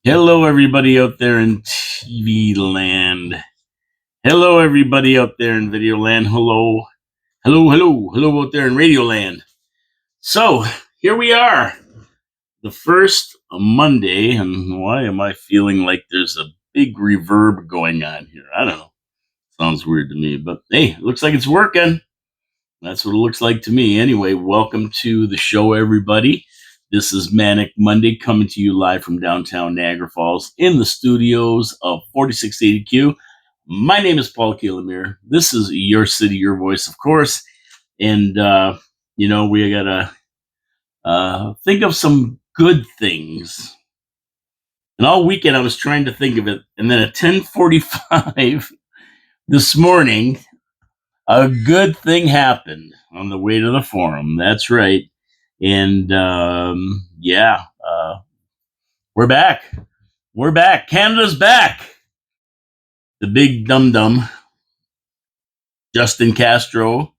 Hello, everybody out there in TV land. Hello, everybody out there in video land. Hello, hello out there in radio land. So, here we are, the first Monday, and why am I feeling like there's a big reverb going on here? I don't know. Sounds weird to me, but hey, it looks like it's working. That's what it looks like to me. Anyway, welcome to the show, everybody. This is Manic Monday coming to you live from downtown Niagara Falls in the studios of 4680Q. My name is Paul Keelamere. This is your city, your voice, of course. And, we got to think of some good things. And all weekend I was trying to think of it. And then at 10:45 this morning, a good thing happened on the way to the forum. That's right. And we're back. We're back. Canada's back. The big dum dum, Justin Castro,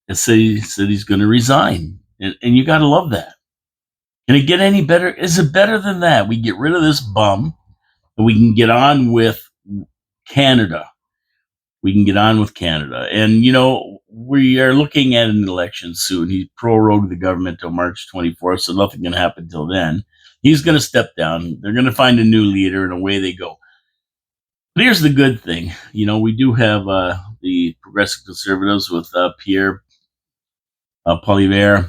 has said he's going to resign. And you got to love that. Can it get any better? Is it better than that? We get rid of this bum and we can get on with Canada. We can get on with Canada. And, we are looking at an election soon. He prorogued the government till March 24th, so nothing can happen till then. He's going to step down. They're going to find a new leader, and away they go. But here's the good thing. We do have the Progressive Conservatives with Pierre Poilievre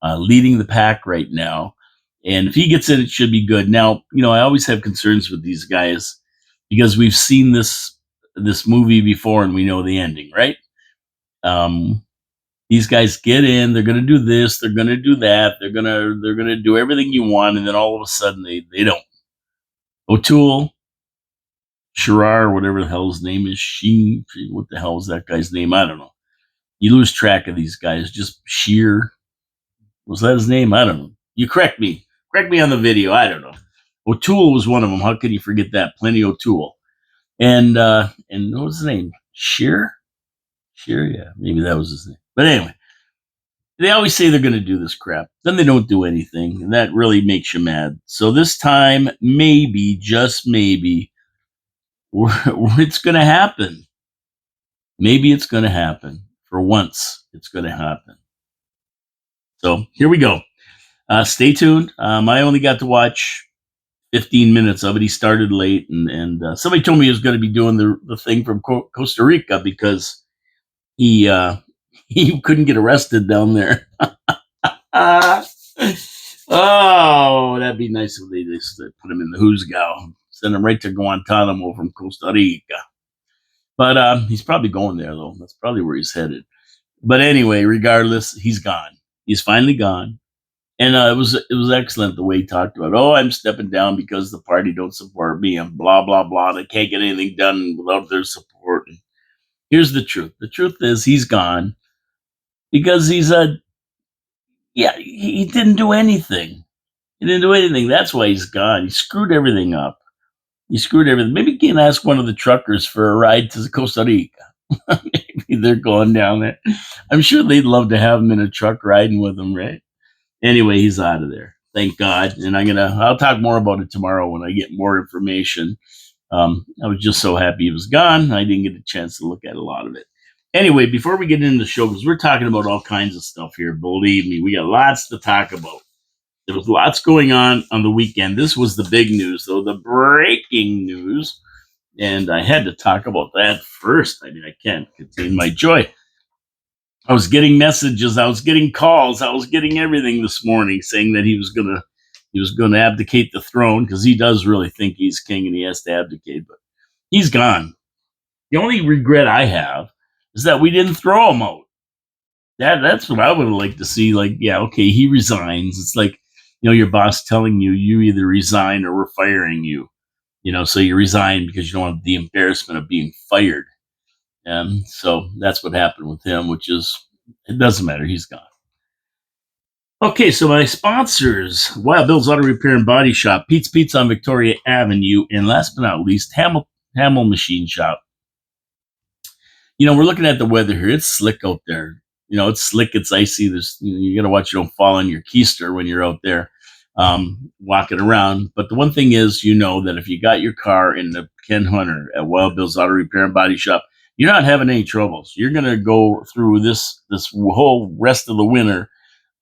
leading the pack right now. And if he gets in, it should be good. Now, I always have concerns with these guys because we've seen this movie before and we know the ending, right? These guys get in, they're going to do this, they're going to do that, they're going to do everything you want, and then all of a sudden they don't. O'Toole, Sherrar, whatever the hell his name is, what the hell is that guy's name? I don't know. You lose track of these guys. Just Sheer, was that his name? I don't know. You correct me on the video. I don't know. O'Toole was one of them. How could you forget that? Plenty O'Toole. And what was his name? Sheer, yeah, maybe that was his name. But anyway, they always say they're going to do this crap. Then they don't do anything, and that really makes you mad. So this time, maybe, just maybe, it's going to happen. Maybe it's going to happen. For once, it's going to happen. So here we go. Stay tuned. I only got to watch 15 minutes of it. He started late, and somebody told me he was going to be doing the thing from Costa Rica because he couldn't get arrested down there. Oh, that'd be nice if they just put him in the Hoosgow, send him right to Guantanamo from Costa Rica. But he's probably going there, though. That's probably where he's headed. But anyway, regardless, he's gone. He's finally gone. And it was excellent the way he talked about, I'm stepping down because the party don't support me and blah, blah, blah. They can't get anything done without their support. And here's the truth. The truth is he's gone because he didn't do anything. He didn't do anything. That's why he's gone. He screwed everything up. Maybe he can ask one of the truckers for a ride to Costa Rica. Maybe they're going down there. I'm sure they'd love to have him in a truck riding with them, right? Anyway, he's out of there. Thank God. And I'll talk more about it tomorrow when I get more information. I was just so happy he was gone. I didn't get a chance to look at a lot of it. Anyway, before we get into the show, because we're talking about all kinds of stuff here, believe me, we got lots to talk about. There was lots going on the weekend. This was the big news, though, the breaking news. And I had to talk about that first. I mean, I can't contain my joy. I was getting messages, I was getting calls, I was getting everything this morning saying that he was gonna abdicate the throne because he does really think he's king and he has to abdicate, but he's gone. The only regret I have is that we didn't throw him out. That's what I would like to see. Like, yeah, okay, he resigns. It's like, your boss telling you either resign or we're firing you. So you resign because you don't want the embarrassment of being fired. So that's what happened with him, which is, it doesn't matter. He's gone. Okay, so my sponsors, Wild Bill's Auto Repair and Body Shop, Pete's Pizza on Victoria Avenue, and last but not least, Hamel Machine Shop. We're looking at the weather here. It's slick out there. It's slick. It's icy. You got to watch you don't fall on your keister when you're out there. walking around. But the one thing is, you know that if you got your car in the Ken Hunter at Wild Bill's Auto Repair and Body Shop, you're not having any troubles. You're going to go through this whole rest of the winter.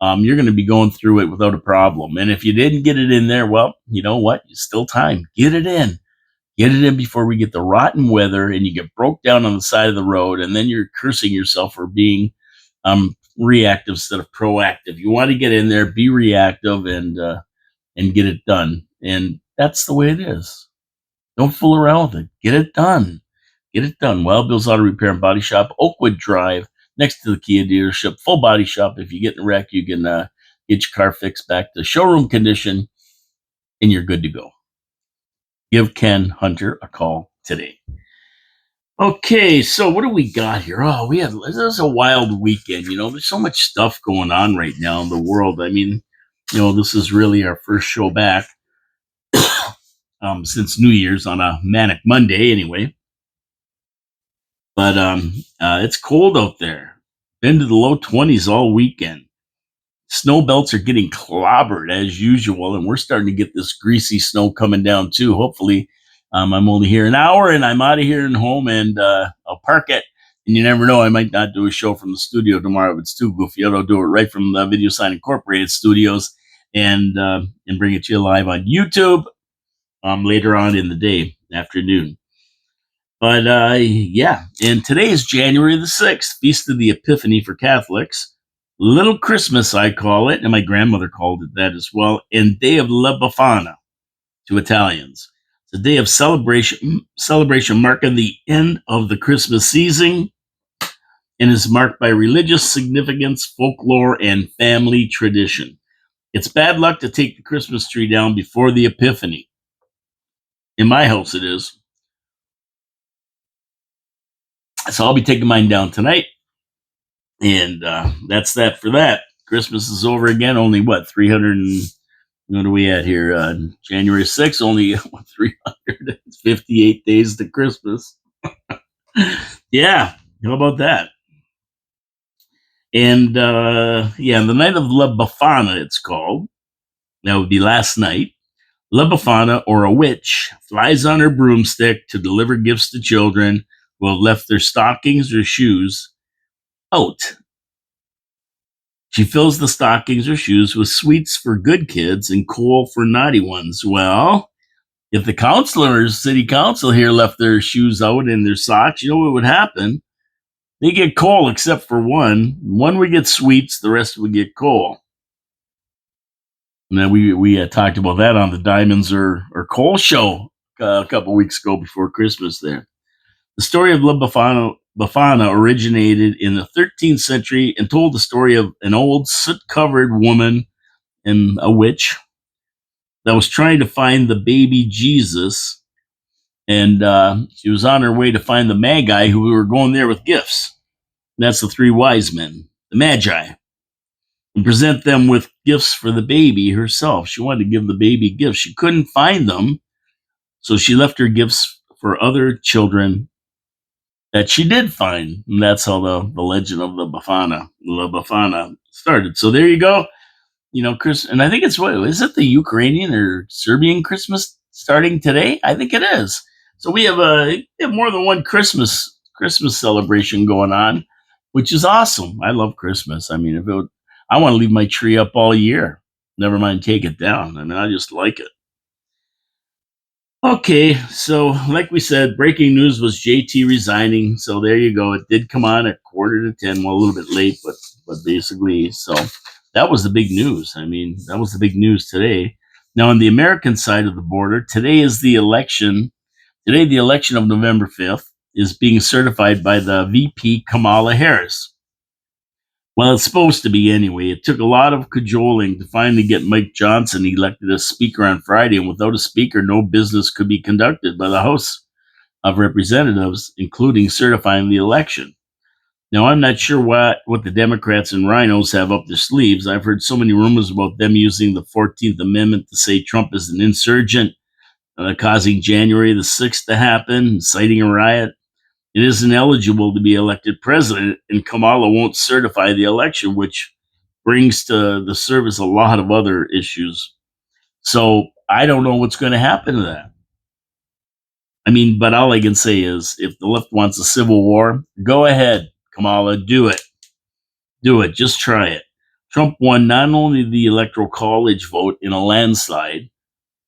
You're going to be going through it without a problem. And if you didn't get it in there, well, you know what? It's still time. Get it in. Get it in before we get the rotten weather and you get broke down on the side of the road, and then you're cursing yourself for being reactive instead of proactive. You want to get in there, be reactive, and get it done. And that's the way it is. Don't fool around with it. Get it done. Get it done. Wild Bill's Auto Repair and Body Shop, Oakwood Drive, next to the Kia dealership. Full body shop. If you get in a wreck, you can get your car fixed back to showroom condition, and you're good to go. Give Ken Hunter a call today. Okay, so what do we got here? Oh, this is a wild weekend. There's so much stuff going on right now in the world. I mean, this is really our first show back since New Year's on a manic Monday, anyway. But it's cold out there. Been to the low 20s all weekend. Snow belts are getting clobbered as usual, and we're starting to get this greasy snow coming down too. Hopefully, I'm only here an hour, and I'm out of here and home, and I'll park it. And you never know, I might not do a show from the studio tomorrow if it's too goofy. I'll do it right from the Video Sign Incorporated studios, and bring it to you live on YouTube later on in the day, afternoon. But yeah, and today is January the 6th, Feast of the Epiphany for Catholics. Little Christmas, I call it, and my grandmother called it that as well, and Day of La Befana to Italians. It's a day of celebration marking the end of the Christmas season and is marked by religious significance, folklore, and family tradition. It's bad luck to take the Christmas tree down before the Epiphany. In my house, it is. So I'll be taking mine down tonight. And that's that for that. Christmas is over again. Only 300 and what are we at here? January 6th, only 358 days to Christmas. Yeah, how about that? And yeah, the night of La Befana, it's called. That would be last night. La Befana, or a witch, flies on her broomstick to deliver gifts to children who have left their stockings or shoes out. She fills the stockings or shoes with sweets for good kids and coal for naughty ones. Well, if the city council here left their shoes out and their socks, you know what would happen? They get coal except for one. One would get sweets, the rest would get coal. And then we talked about that on the Diamonds or Coal show a couple weeks ago before Christmas there. The story of La Befana originated in the 13th century and told the story of an old soot-covered woman and a witch that was trying to find the baby Jesus, and she was on her way to find the Magi who were going there with gifts. That's the three wise men, the Magi, and present them with gifts for the baby herself. She wanted to give the baby gifts. She couldn't find them, so she left her gifts for other children that she did find. And that's how the legend of La Befana started. So there you go. Chris, and I think is it the Ukrainian or Serbian Christmas starting today? I think it is. So we have more than one Christmas celebration going on, which is awesome. I love Christmas. I mean, I want to leave my tree up all year. Never mind take it down. I mean, I just like it. Okay, so like we said, breaking news was JT resigning. So there you go. It did come on at 9:45. Well, a little bit late, but basically, so that was the big news. I mean, that was the big news today. Now, on the American side of the border, today is the election. Today, the election of November 5th is being certified by the VP Kamala Harris. Well, it's supposed to be anyway. It took a lot of cajoling to finally get Mike Johnson elected as Speaker on Friday, and without a Speaker, no business could be conducted by the House of Representatives, including certifying the election. Now, I'm not sure what the Democrats and rhinos have up their sleeves. I've heard so many rumors about them using the 14th Amendment to say Trump is an insurgent, causing January the 6th to happen, inciting a riot. It isn't eligible to be elected president, and Kamala won't certify the election, which brings to the surface a lot of other issues. So I don't know what's going to happen to that. I mean, but all I can say is if the left wants a civil war, go ahead, Kamala, do it. Do it. Just try it. Trump won not only the electoral college vote in a landslide,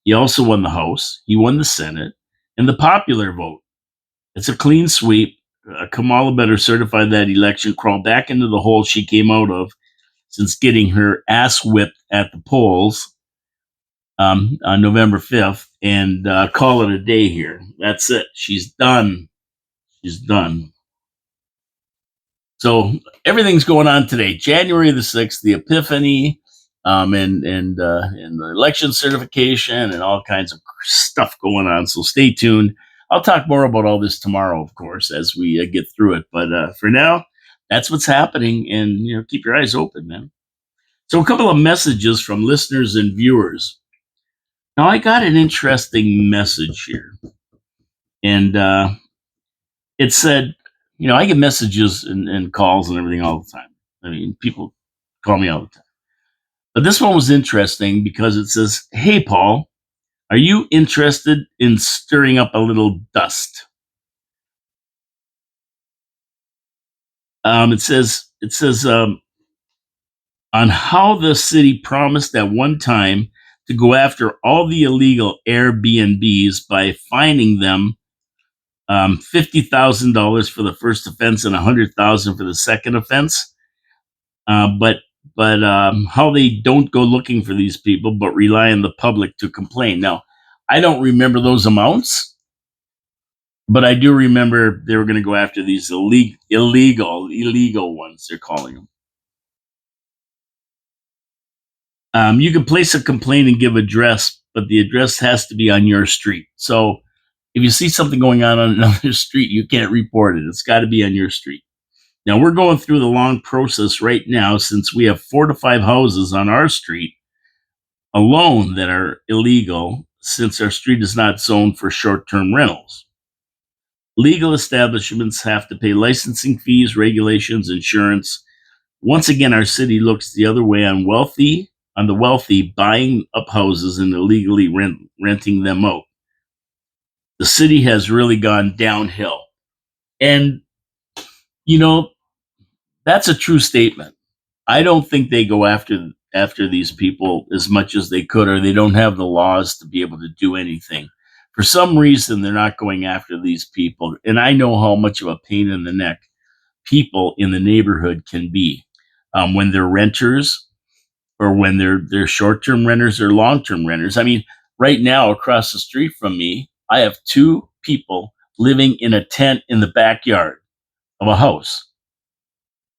he also won the House, he won the Senate, and the popular vote. It's a clean sweep. Kamala better certify that election, crawl back into the hole she came out of since getting her ass whipped at the polls on November 5th, and call it a day here. That's it. She's done. She's done. So everything's going on today. January the 6th, the Epiphany, and the election certification and all kinds of stuff going on. So stay tuned. I'll talk more about all this tomorrow, of course, as we get through it. But for now, that's what's happening, and keep your eyes open, man. So a couple of messages from listeners and viewers. Now I got an interesting message here, and it said, I get messages and calls and everything all the time. I mean, people call me all the time. But this one was interesting because it says, "Hey, Paul, are you interested in stirring up a little dust?" It says on how the city promised at one time to go after all the illegal Airbnbs by fining them $50,000 for the first offense and $100,000 for the second offense. But how they don't go looking for these people, but rely on the public to complain. Now, I don't remember those amounts, but I do remember they were going to go after these illegal ones. They're calling them. You can place a complaint and give address, but the address has to be on your street. So if you see something going on another street, you can't report it. It's got to be on your street. Now, we're going through the long process right now since we have 4 to 5 houses on our street alone that are illegal since our street is not zoned for short term rentals. Legal establishments have to pay licensing fees, regulations, insurance. Once again, our city looks the other way on the wealthy buying up houses and illegally renting them out. The city has really gone downhill. And, you know, that's a true statement. I don't think they go after these people as much as they could, or they don't have the laws to be able to do anything. For some reason, they're not going after these people. And I know how much of a pain in the neck people in the neighborhood can be when they're renters or when they're short-term renters or long-term renters. I mean, right now across the street from me, I have 2 people living in a tent in the backyard of a house,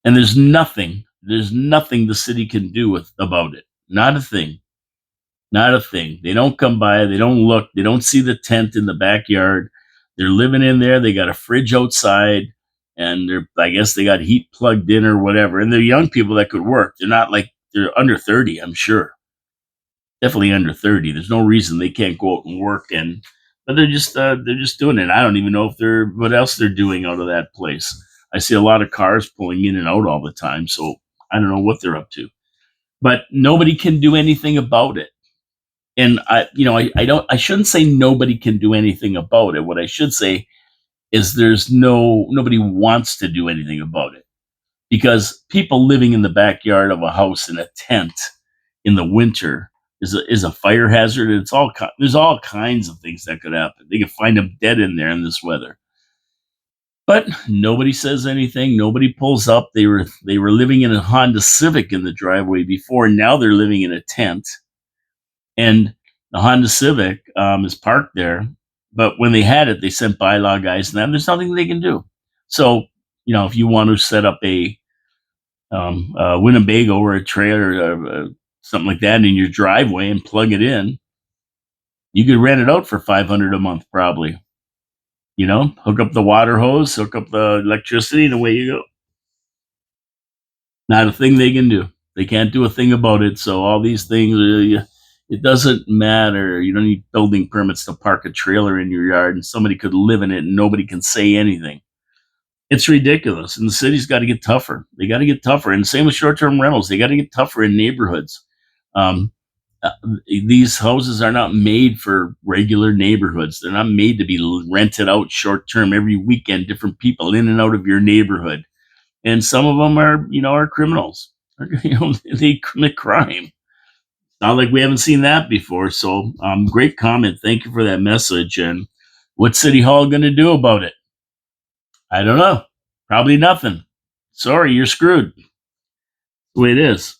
and there's nothing the city can do about it. Not a thing. Not a thing. They don't come by, they don't look, they don't see the tent in the backyard. They're living in there, they got a fridge outside, and I guess they got heat plugged in or whatever. And they're young people that could work. They're not like they're under 30, I'm sure. Definitely under 30. There's no reason they can't go out and work, but they're just doing it. I don't even know if they're what else they're doing out of that place. I see a lot of cars pulling in and out all the time, so I don't know what they're up to. But nobody can do anything about it. And I shouldn't say nobody can do anything about it. What I should say is nobody wants to do anything about it, because people living in the backyard of a house in a tent in the winter is a fire hazard. There's all kinds of things that could happen. They could find them dead in there in this weather. But nobody says anything. Nobody pulls up. They were living in a Honda Civic in the driveway before. Now they're living in a tent, and the Honda Civic is parked there. But when they had it, they sent bylaw guys, and then there's nothing they can do. So if you want to set up a Winnebago or a trailer or something like that in your driveway and plug it in, you could rent it out for $500 a month, probably. Hook up the water hose, hook up the electricity, and away you go. Not a thing they can do. They can't do a thing about it. So all these things, it doesn't matter. You don't need building permits to park a trailer in your yard, and somebody could live in it and nobody can say anything. It's ridiculous. And the city's got to get tougher. They got to get tougher. And same with short-term rentals. They got to get tougher in neighborhoods. Uh, these houses are not made for regular neighborhoods. They're not made to be rented out short term every weekend, different people in and out of your neighborhood. And some of them are, are criminals. They commit crime. Not like we haven't seen that before. So, great comment. Thank you for that message. And what's City Hall going to do about it? I don't know. Probably nothing. Sorry, you're screwed. The way it is.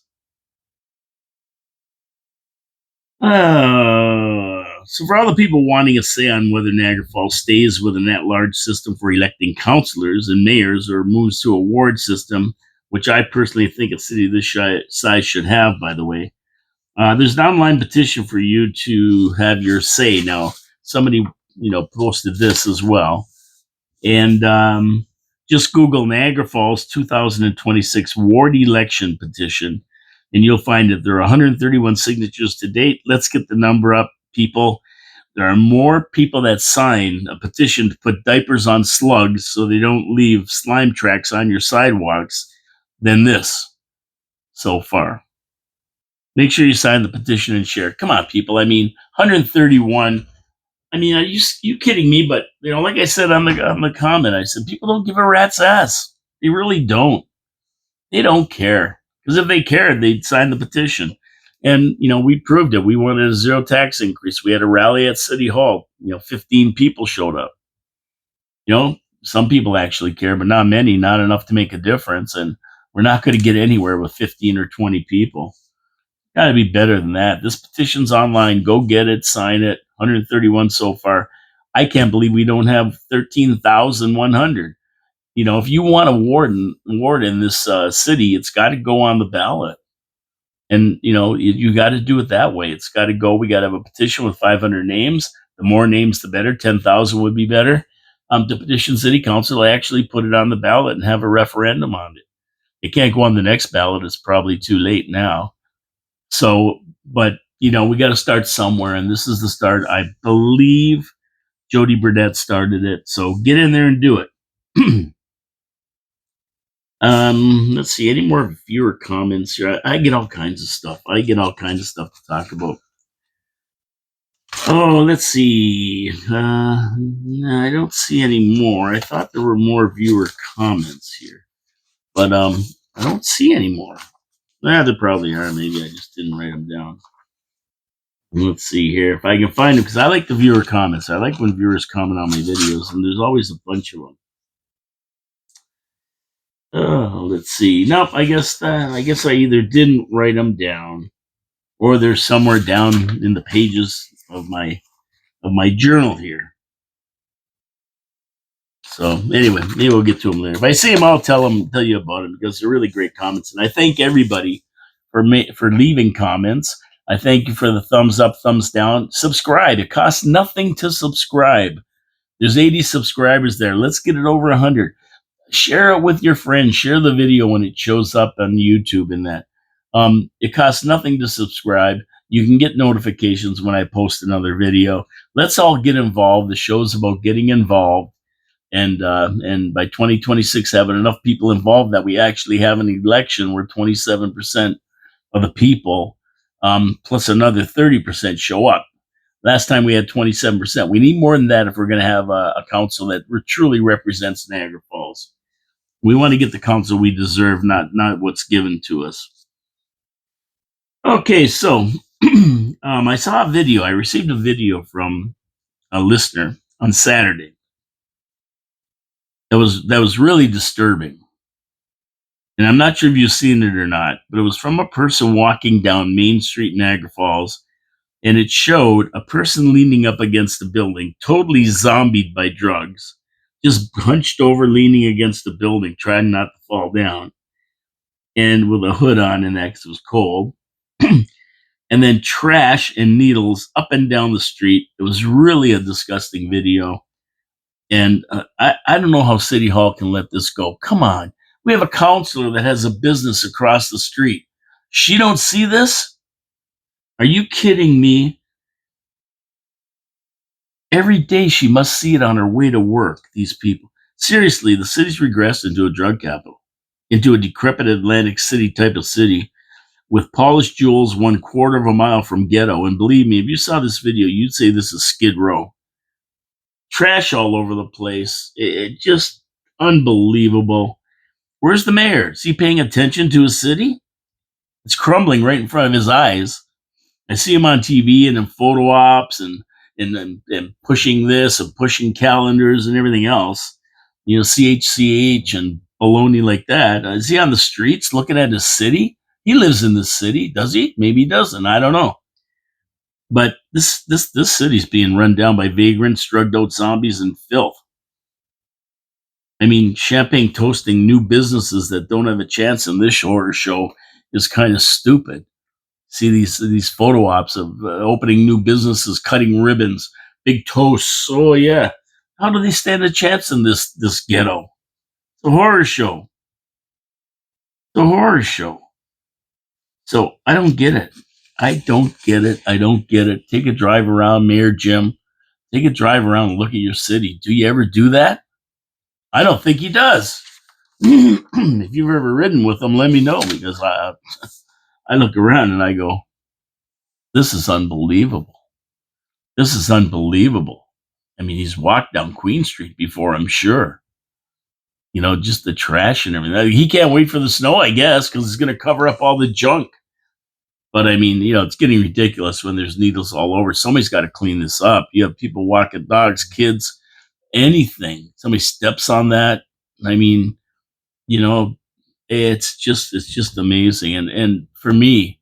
So for all the people wanting a say on whether Niagara Falls stays with an at-large system for electing councilors and mayors or moves to a ward system, which I personally think a city this size should have, by the way, there's an online petition for you to have your say. Now, somebody, posted this as well. And just Google Niagara Falls 2026 ward election petition, and you'll find that there are 131 signatures to date. Let's get the number up, people. There are more people that sign a petition to put diapers on slugs so they don't leave slime tracks on your sidewalks than this so far. Make sure you sign the petition and share. Come on, people. I mean, 131. I mean, are you kidding me? But like I said on the comment, I said people don't give a rat's ass. They really don't. They don't care, because if they cared, they'd sign the petition. And we proved it. We wanted a zero tax increase. We had a rally at City Hall. 15 people showed up. Some people actually care, but not many. Not enough to make a difference. And we're not going to get anywhere with 15 or 20 people. Got to be better than that. This petition's online. Go get it. Sign it. 131 so far. I can't believe we don't have 13,100. If you want a ward in this city, it's got to go on the ballot. And, you got to do it that way. It's got to go. We got to have a petition with 500 names. The more names, the better. 10,000 would be better. To petition city council, I actually put it on the ballot and have a referendum on it. It can't go on the next ballot. It's probably too late now. So, but, we got to start somewhere. And this is the start. I believe Jody Burdett started it. So get in there and do it. Let's see. Any more viewer comments here? I get all kinds of stuff. To talk about. Oh, let's see. No, I don't see any more. I thought there were more viewer comments here, but I don't see any more. There probably are. Maybe I just didn't write them down. Let's see here if I can find them, because I like the viewer comments. I like when viewers comment on my videos, and there's always a bunch of them. Let's see. Nope. I guess I either didn't write them down, or they're somewhere down in the pages of my journal here. So anyway, maybe we'll get to them later. If I see them, I'll tell you about them, because they're really great comments, and I thank everybody for leaving comments. I thank you for the thumbs up, thumbs down. Subscribe. It costs nothing to subscribe. There's 80 subscribers there. Let's get it over 100. Share it with your friends. Share the video when it shows up on YouTube and that. It costs nothing to subscribe. You can get notifications when I post another video. Let's all get involved. The show's about getting involved. And by 2026, having enough people involved that we actually have an election where 27% of the people, plus another 30% show up. Last time we had 27%. We need more than that if we're going to have a council that truly represents Niagara Falls. We want to get the council we deserve, not what's given to us. Okay, so I saw a video. I received a video from a listener on Saturday. That was really disturbing. And I'm not sure if you've seen it or not, but it was from a person walking down Main Street, Niagara Falls, and it showed a person leaning up against a building, totally zombied by drugs, just hunched over, leaning against the building, trying not to fall down, and with a hood on, and that 'cause it was cold. And then trash and needles up and down the street. It was really a disgusting video. And I don't know how City Hall can let this go. Come on. We have a counselor that has a business across the street. She don't see this? Are you kidding me? Every day she must see it on her way to work, these people. Seriously, the city's regressed into a drug capital, into a decrepit Atlantic City type of city with polished jewels 1/4 of a mile from ghetto. And believe me, if you saw this video, you'd say this is Skid Row. Trash all over the place. It just unbelievable. Where's the mayor? Is he paying attention to his city? It's crumbling right in front of his eyes. I see him on TV and in photo ops and pushing this and pushing calendars and everything else. CHCH and baloney like that. Is he on the streets looking at his city? He lives in this city, does he? Maybe he doesn't. I don't know. But this city's being run down by vagrants, drugged out zombies, and filth. I mean, champagne toasting new businesses that don't have a chance in this horror show is kind of stupid. See these photo ops of opening new businesses, cutting ribbons, big toasts. Oh yeah, how do they stand a chance in this ghetto? It's a horror show. It's a horror show. So I don't get it. I don't get it. I don't get it. Take a drive around, Mayor Jim. Take a drive around and look at your city. Do you ever do that? I don't think he does. If you've ever ridden with him, let me know, because I look around and I go, this is unbelievable. This is unbelievable. I mean, he's walked down Queen Street before, I'm sure. Just the trash and everything. He can't wait for the snow, I guess, because it's going to cover up all the junk. But I mean, it's getting ridiculous when there's needles all over. Somebody's got to clean this up. You have people walking dogs, kids, anything. Somebody steps on that. I mean, it's just amazing. And for me,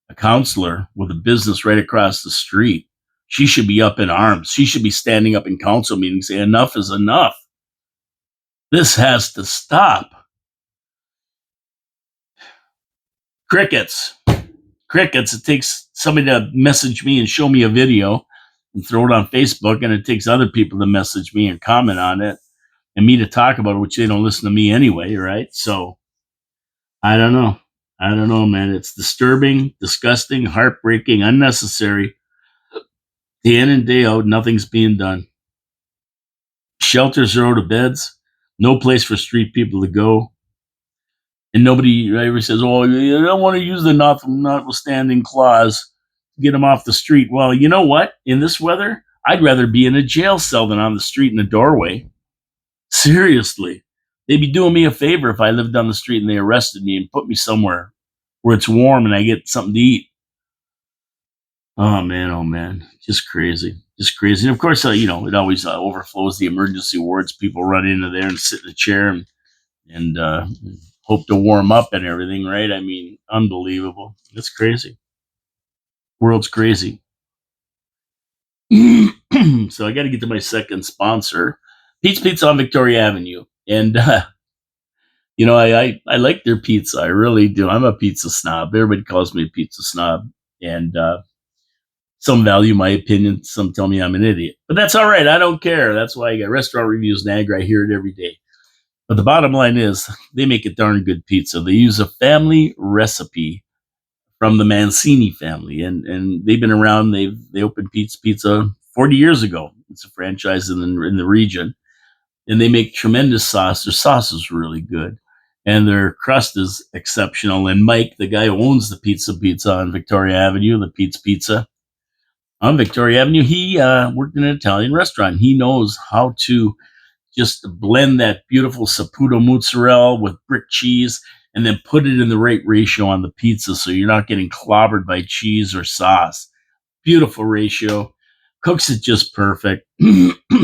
a counselor with a business right across the street, she should be up in arms. She should be standing up in council meetings saying, enough is enough. This has to stop. Crickets. It takes somebody to message me and show me a video and throw it on Facebook, and it takes other people to message me and comment on it and me to talk about it, which they don't listen to me anyway, right? So I don't know. I don't know, man. It's disturbing, disgusting, heartbreaking, unnecessary. Day in and day out, nothing's being done. Shelters are out of beds. No place for street people to go. And nobody ever says, oh, you don't want to use the notwithstanding clause to get them off the street. Well, you know what? In this weather, I'd rather be in a jail cell than on the street in a doorway. Seriously. They'd be doing me a favor if I lived on the street and they arrested me and put me somewhere where it's warm and I get something to eat. Oh, man. Just crazy. And of course, it always overflows the emergency wards. People run into there and sit in a chair and hope to warm up and everything, right? I mean, unbelievable. It's crazy. World's crazy. So I got to get to my second sponsor, Pete's Pizza on Victoria Avenue. And, I like their pizza. I really do. I'm a pizza snob. Everybody calls me a pizza snob. And some value my opinion. Some tell me I'm an idiot. But that's all right. I don't care. That's why I got Restaurant Reviews Niagara. I hear it every day. But the bottom line is they make a darn good pizza. They use a family recipe from the Mancini family, and they've been around. They opened Pete's Pizza 40 years ago. It's a franchise in the region, and they make tremendous sauce. Their sauce is really good, and their crust is exceptional. And Mike, the guy who owns the Pizza on Victoria Avenue, the Pete's Pizza on Victoria Avenue, he worked in an Italian restaurant. He knows how to just blend that beautiful Saputo mozzarella with brick cheese and then put it in the right ratio on the pizza so you're not getting clobbered by cheese or sauce. Beautiful ratio. Cooks it just perfect.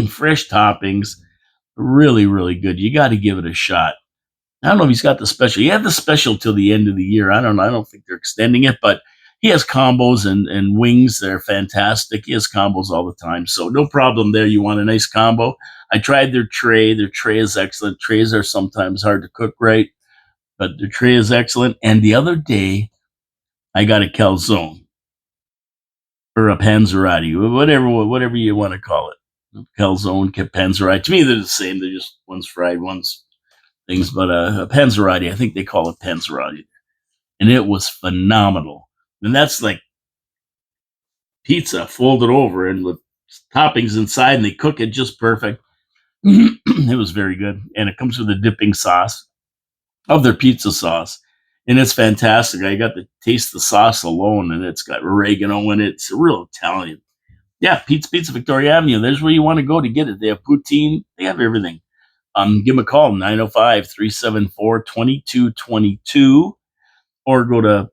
Fresh toppings. Really, really good. You got to give it a shot. I don't know if he's got the special. He had the special till the end of the year. I don't know. I don't think they're extending it, but he has combos and wings. They're fantastic. He has combos all the time. So no problem there. You want a nice combo? I tried their tray. Their tray is excellent. Trays are sometimes hard to cook right, but their tray is excellent. And the other day, I got a calzone or a panzerotti, whatever you want to call it. Calzone, panzerotti. To me, they're the same. They're just one's fried, one's things. But a panzerotti, I think they call it panzerotti. And it was phenomenal. And that's like pizza folded over and with toppings inside, and they cook it just perfect. It was very good. And it comes with a dipping sauce of their pizza sauce. and it's fantastic. I got to taste the sauce alone, and it's got oregano in it. It's a real Italian. Yeah, Pete's Pizza, Victoria Avenue. There's where you want to go to get it. They have poutine. They have everything. Give them a call, 905-374-2222, or go to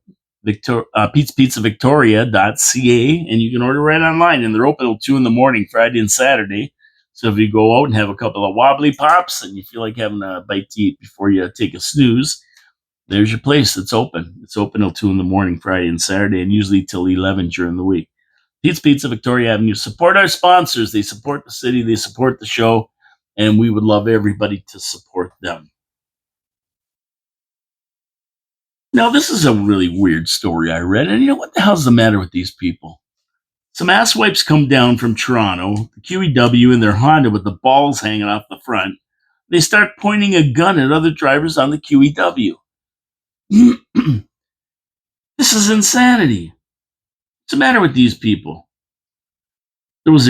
petespizzavictoria.ca, and you can order right online. And they're open till 2 in the morning, Friday and Saturday. So if you go out and have a couple of wobbly pops and you feel like having a bite to eat before you take a snooze, there's your place. It's open. It's open till 2 in the morning, Friday and Saturday, and usually till 11 during the week. Pete's Pizza, Victoria Avenue. Support our sponsors. They support the city. They support the show. And we would love everybody to support them. Now, this is a really weird story I read. And you know, what the hell's the matter with these people? Some asswipes come down from Toronto, the QEW in their Honda with the balls hanging off the front. They start pointing a gun at other drivers on the QEW. This is insanity. What's the matter with these people? There was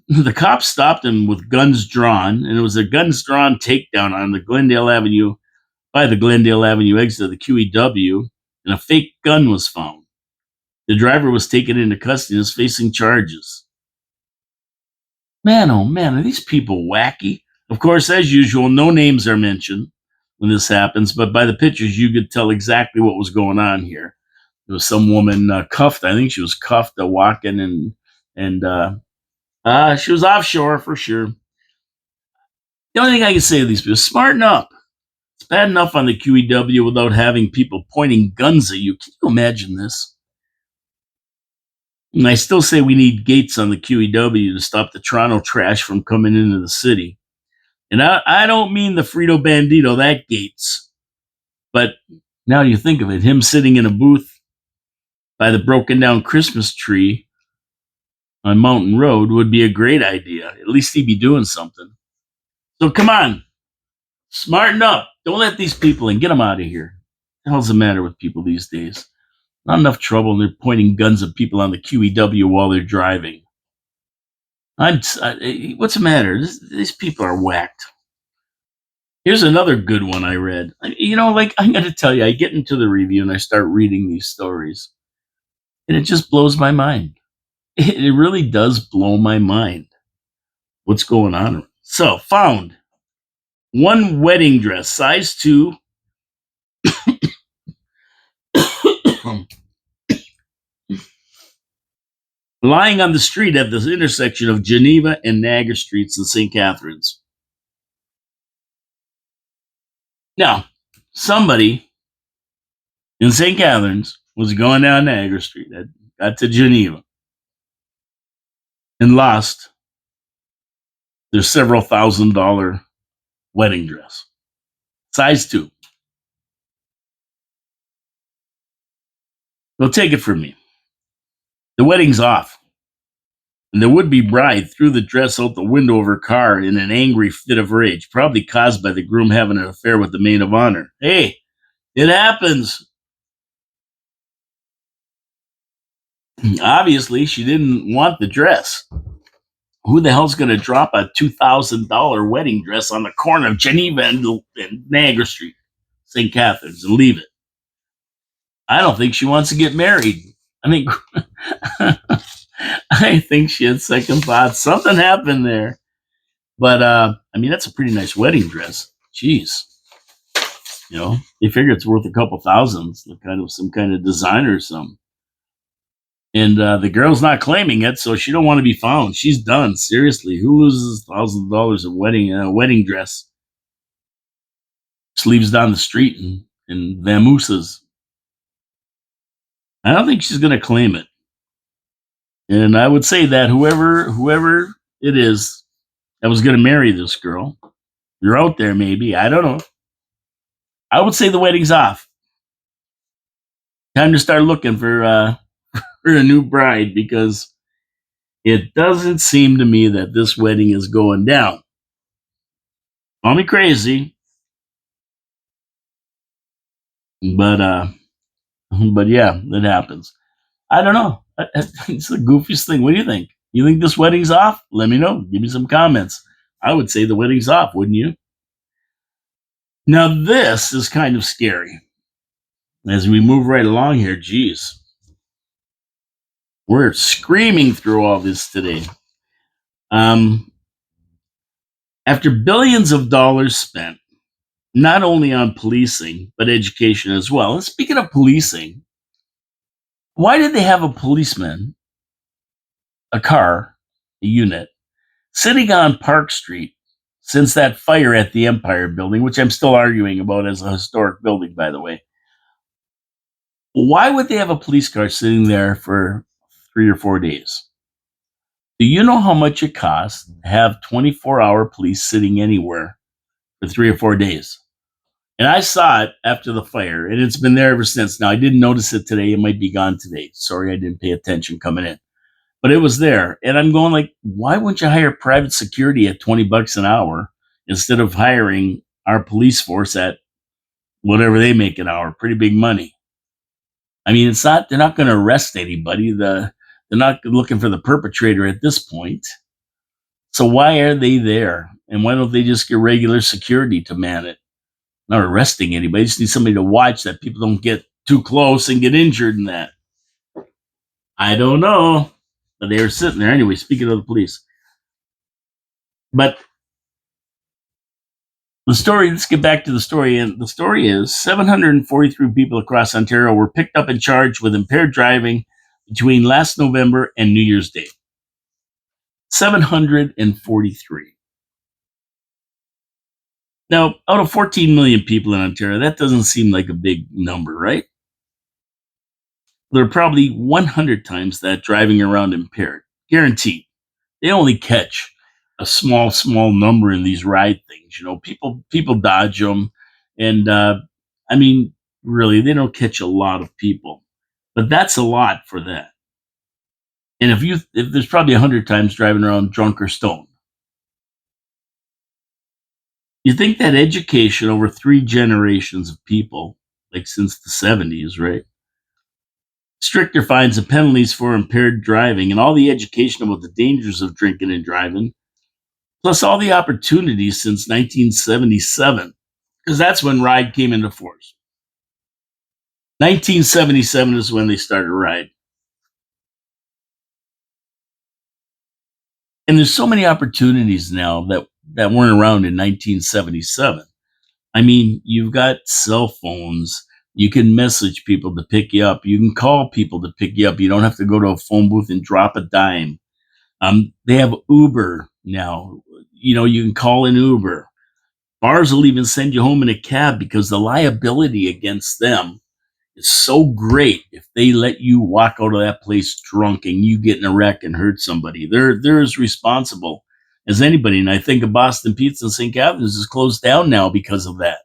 the cops stopped him with guns drawn, and it was a guns drawn takedown on the Glendale Avenue by the Glendale Avenue exit of the QEW, and a fake gun was found. The driver was taken into custody and is facing charges. Man, oh man, are these people wacky? Of course, as usual, no names are mentioned when this happens, but by the pictures, you could tell exactly what was going on here. There was some woman cuffed. I think she was cuffed, walking, and she was offshore for sure. The only thing I can say to these people, smarten up. It's bad enough on the QEW without having people pointing guns at you. Can you imagine this? And I still say we need gates on the QEW to stop the Toronto trash from coming into the city. And I don't mean the Frito Bandito, that Gates. But now you think of it, him sitting in a booth by the broken down Christmas tree on Mountain Road would be a great idea. At least he'd be doing something. So come on, smarten up. Don't let these people in. Get them out of here. What the hell's the matter with people these days? Not enough trouble, and they're pointing guns at people on the QEW while they're driving. What's the matter? These people are whacked. Here's another good one I read. You know, like, I'm going to tell you, I get into the review and I start reading these stories, and it just blows my mind. It really does blow my mind what's going on. So, found one wedding dress, size 2. Lying on the street at the intersection of Geneva and Niagara Streets in St. Catharines. Now, somebody in St. Catharines was going down Niagara Street, got to Geneva, and lost their several $1,000 wedding dress, size 2. Well, take it from me. The wedding's off, and the would-be bride threw the dress out the window of her car in an angry fit of rage, probably caused by the groom having an affair with the maid of honor. Hey, it happens. Obviously, she didn't want the dress. Who the hell's going to drop a $2,000 wedding dress on the corner of Geneva and Niagara Street, St. Catharines, and leave it? I don't think she wants to get married. I think she had second thoughts. Something happened there. But, that's a pretty nice wedding dress. Jeez. You know, they figure it's worth a couple thousands, some kind of designer or something. And the girl's not claiming it, so she don't want to be found. She's done. Seriously, who loses $1,000 of wedding dress? Just leaves down the street and vamooses. I don't think she's going to claim it. And I would say that whoever it is that was going to marry this girl, you're out there maybe, I don't know. I would say the wedding's off. Time to start looking for a new bride, because it doesn't seem to me that this wedding is going down. Call me crazy, but yeah, it happens. I don't know. It's the goofiest thing. What do you think? You think this wedding's off? Let me know. Give me some comments. I would say the wedding's off, wouldn't you? Now, this is kind of scary. As we move right along here, geez, we're screaming through all this today. Um, After billions of dollars spent, not only on policing, but education as well. And speaking of policing, why did they have a policeman, a car, a unit, sitting on Park Street since that fire at the Empire Building, which I'm still arguing about as a historic building, by the way? Why would they have a police car sitting there for 3 or 4 days? Do you know how much it costs to have 24-hour police sitting anywhere for 3 or 4 days? And I saw it after the fire, and it's been there ever since. Now, I didn't notice it today. It might be gone today. Sorry, I didn't pay attention coming in. But it was there. And I'm going like, why wouldn't you hire private security at $20 an hour instead of hiring our police force at whatever they make an hour? Pretty big money. I mean, they're not going to arrest anybody. They're not looking for the perpetrator at this point. So why are they there? And why don't they just get regular security to man it? Not arresting anybody. Just need somebody to watch that people don't get too close and get injured in that. I don't know. But they were sitting there anyway, speaking of the police. But the story, let's get back to the story. And the story is 743 people across Ontario were picked up and charged with impaired driving between last November and New Year's Day. 743. Now, out of 14 million people in Ontario, that doesn't seem like a big number, right? There are probably 100 times that driving around impaired. Guaranteed. They only catch a small number in these ride things. You know, people dodge them, and I mean, really, they don't catch a lot of people, but that's a lot for that. And if there's probably 100 times driving around drunk or stoned, you think that education over 3 generations of people, like since the 70s, right? Stricter fines and penalties for impaired driving, and all the education about the dangers of drinking and driving, plus all the opportunities since 1977, because that's when RIDE came into force. 1977 is when they started RIDE. And there's so many opportunities now that weren't around in 1977. I mean, you've got cell phones. You can message people to pick you up. You can call people to pick you up. You don't have to go to a phone booth and drop a dime. They have Uber now. You know, you can call an Uber. Bars will even send you home in a cab because the liability against them is so great if they let you walk out of that place drunk and you get in a wreck and hurt somebody. They're as responsible as anybody. And I think of Boston Pizza in St. Catharines is closed down now because of that.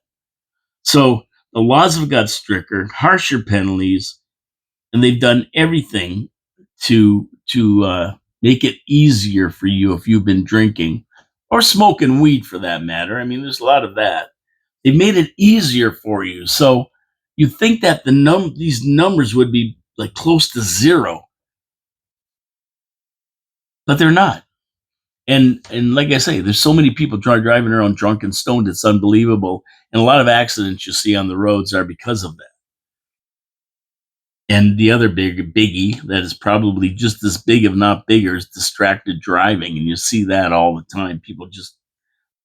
So the laws have got stricter, harsher penalties, and they've done everything to make it easier for you if you've been drinking or smoking weed, for that matter. I mean, there's a lot of that. They've made it easier for you. So you think that these numbers would be like close to zero, but they're not. And like I say, there's so many people driving around drunk and stoned. It's unbelievable. And a lot of accidents you see on the roads are because of that. And the other biggie that is probably just as big, if not bigger, is distracted driving. And you see that all the time. People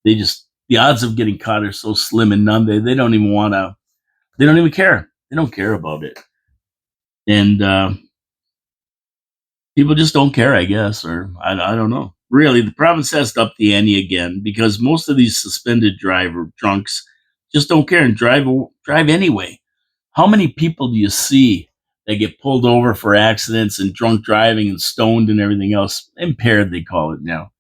the odds of getting caught are so slim and none. They don't even want to, they don't even care. They don't care about it. And people just don't care, I guess, or I don't know. Really, the province has to up the ante again because most of these suspended driver drunks just don't care and drive anyway. How many people do you see that get pulled over for accidents and drunk driving and stoned and everything else? Impaired, they call it now.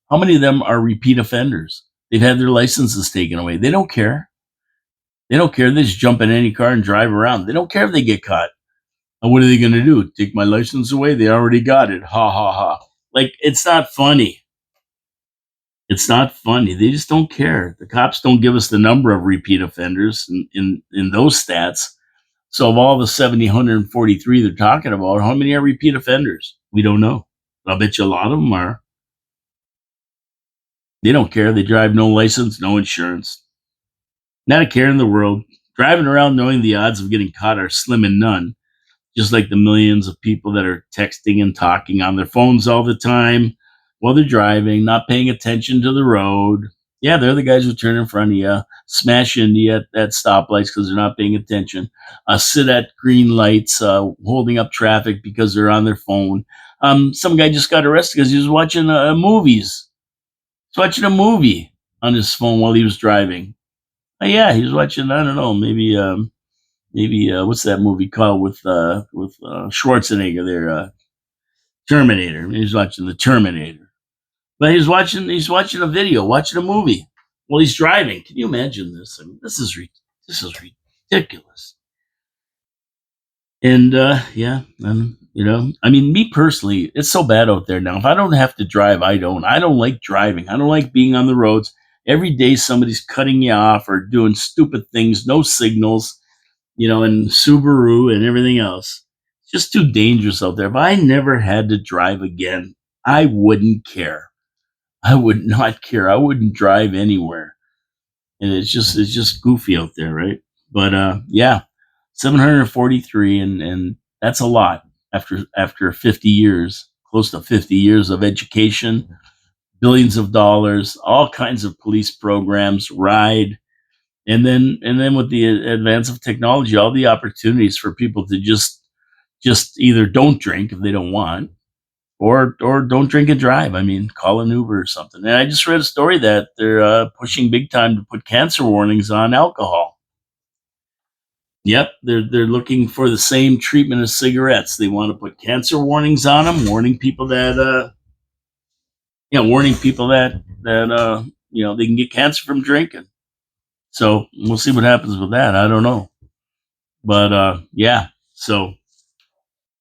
How many of them are repeat offenders? They've had their licenses taken away. They don't care. They don't care. They just jump in any car and drive around. They don't care if they get caught. And what are they going to do? Take my license away? They already got it. Ha ha ha. Like, it's not funny. It's not funny. They just don't care. The cops don't give us the number of repeat offenders in those stats. So of all the 743 they're talking about, how many are repeat offenders? We don't know. I'll bet you a lot of them are. They don't care. They drive no license, no insurance. Not a care in the world. driving around knowing the odds of getting caught are slim and none, just like the millions of people that are texting and talking on their phones all the time while they're driving, not paying attention to the road. Yeah, they're the guys who turn in front of you, smash into you at stoplights because they're not paying attention, sit at green lights, holding up traffic because they're on their phone. Some guy just got arrested because he was watching movies. He was watching a movie on his phone while he was driving. Yeah, he was watching. I don't know, maybe what's that movie called with Schwarzenegger there, Terminator. He's watching the Terminator, but he's watching a video, watching a movie while he's driving. Can you imagine this? I mean, this is ridiculous. And yeah, I mean, me personally, it's so bad out there now. If I don't have to drive, I don't. I don't like driving. I don't like being on the roads. Every day somebody's cutting you off or doing stupid things, no signals, and Subaru and everything else. It's just too dangerous out there. If I never had to drive again, I wouldn't care. I would not care. I wouldn't drive anywhere. And it's just goofy out there, right? But yeah, 743, and that's a lot after 50 years, close to 50 years of education, billions of dollars, all kinds of police programs, ride, and then with the advance of technology, all the opportunities for people to just either don't drink if they don't want, or don't drink and drive. I mean, call an Uber or something. And I just read a story that they're pushing big time to put cancer warnings on alcohol. Yep, they're looking for the same treatment as cigarettes. They want to put cancer warnings on them, warning people that they can get cancer from drinking. So we'll see what happens with that. I don't know. But yeah, so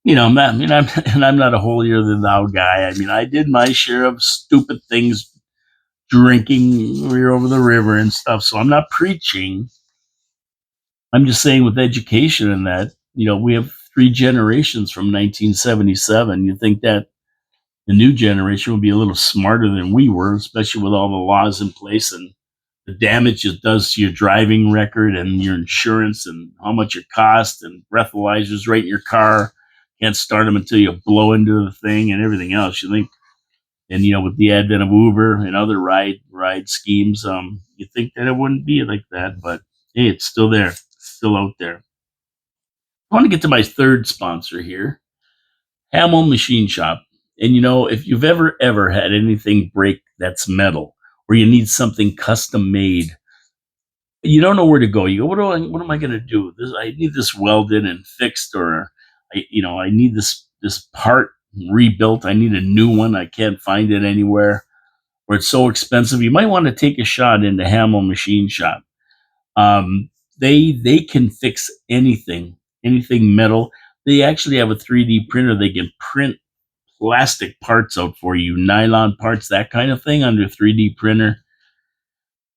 I'm not a holier than thou guy. I mean, I did my share of stupid things, drinking we're over the river and stuff. So I'm not preaching. I'm just saying with education and that, we have three generations from 1977. You think that the new generation will be a little smarter than we were, especially with all the laws in place and the damage it does to your driving record and your insurance and how much it costs and breathalyzers right in your car. Can't start them until you blow into the thing and everything else. You think, and with the advent of Uber and other ride schemes, you think that it wouldn't be like that, but hey, it's still there, it's still out there. I want to get to my third sponsor here, Hamel Machine Shop. And if you've ever had anything break that's metal, or you need something custom made, you don't know where to go. You go, what am I going to do? I need this welded and fixed, or I need this part rebuilt. I need a new one. I can't find it anywhere, or it's so expensive. You might want to take a shot into Hamel Machine Shop. Um, they can fix anything metal. They actually have a 3D printer. They can print plastic parts out for you, nylon parts, that kind of thing, under 3D printer.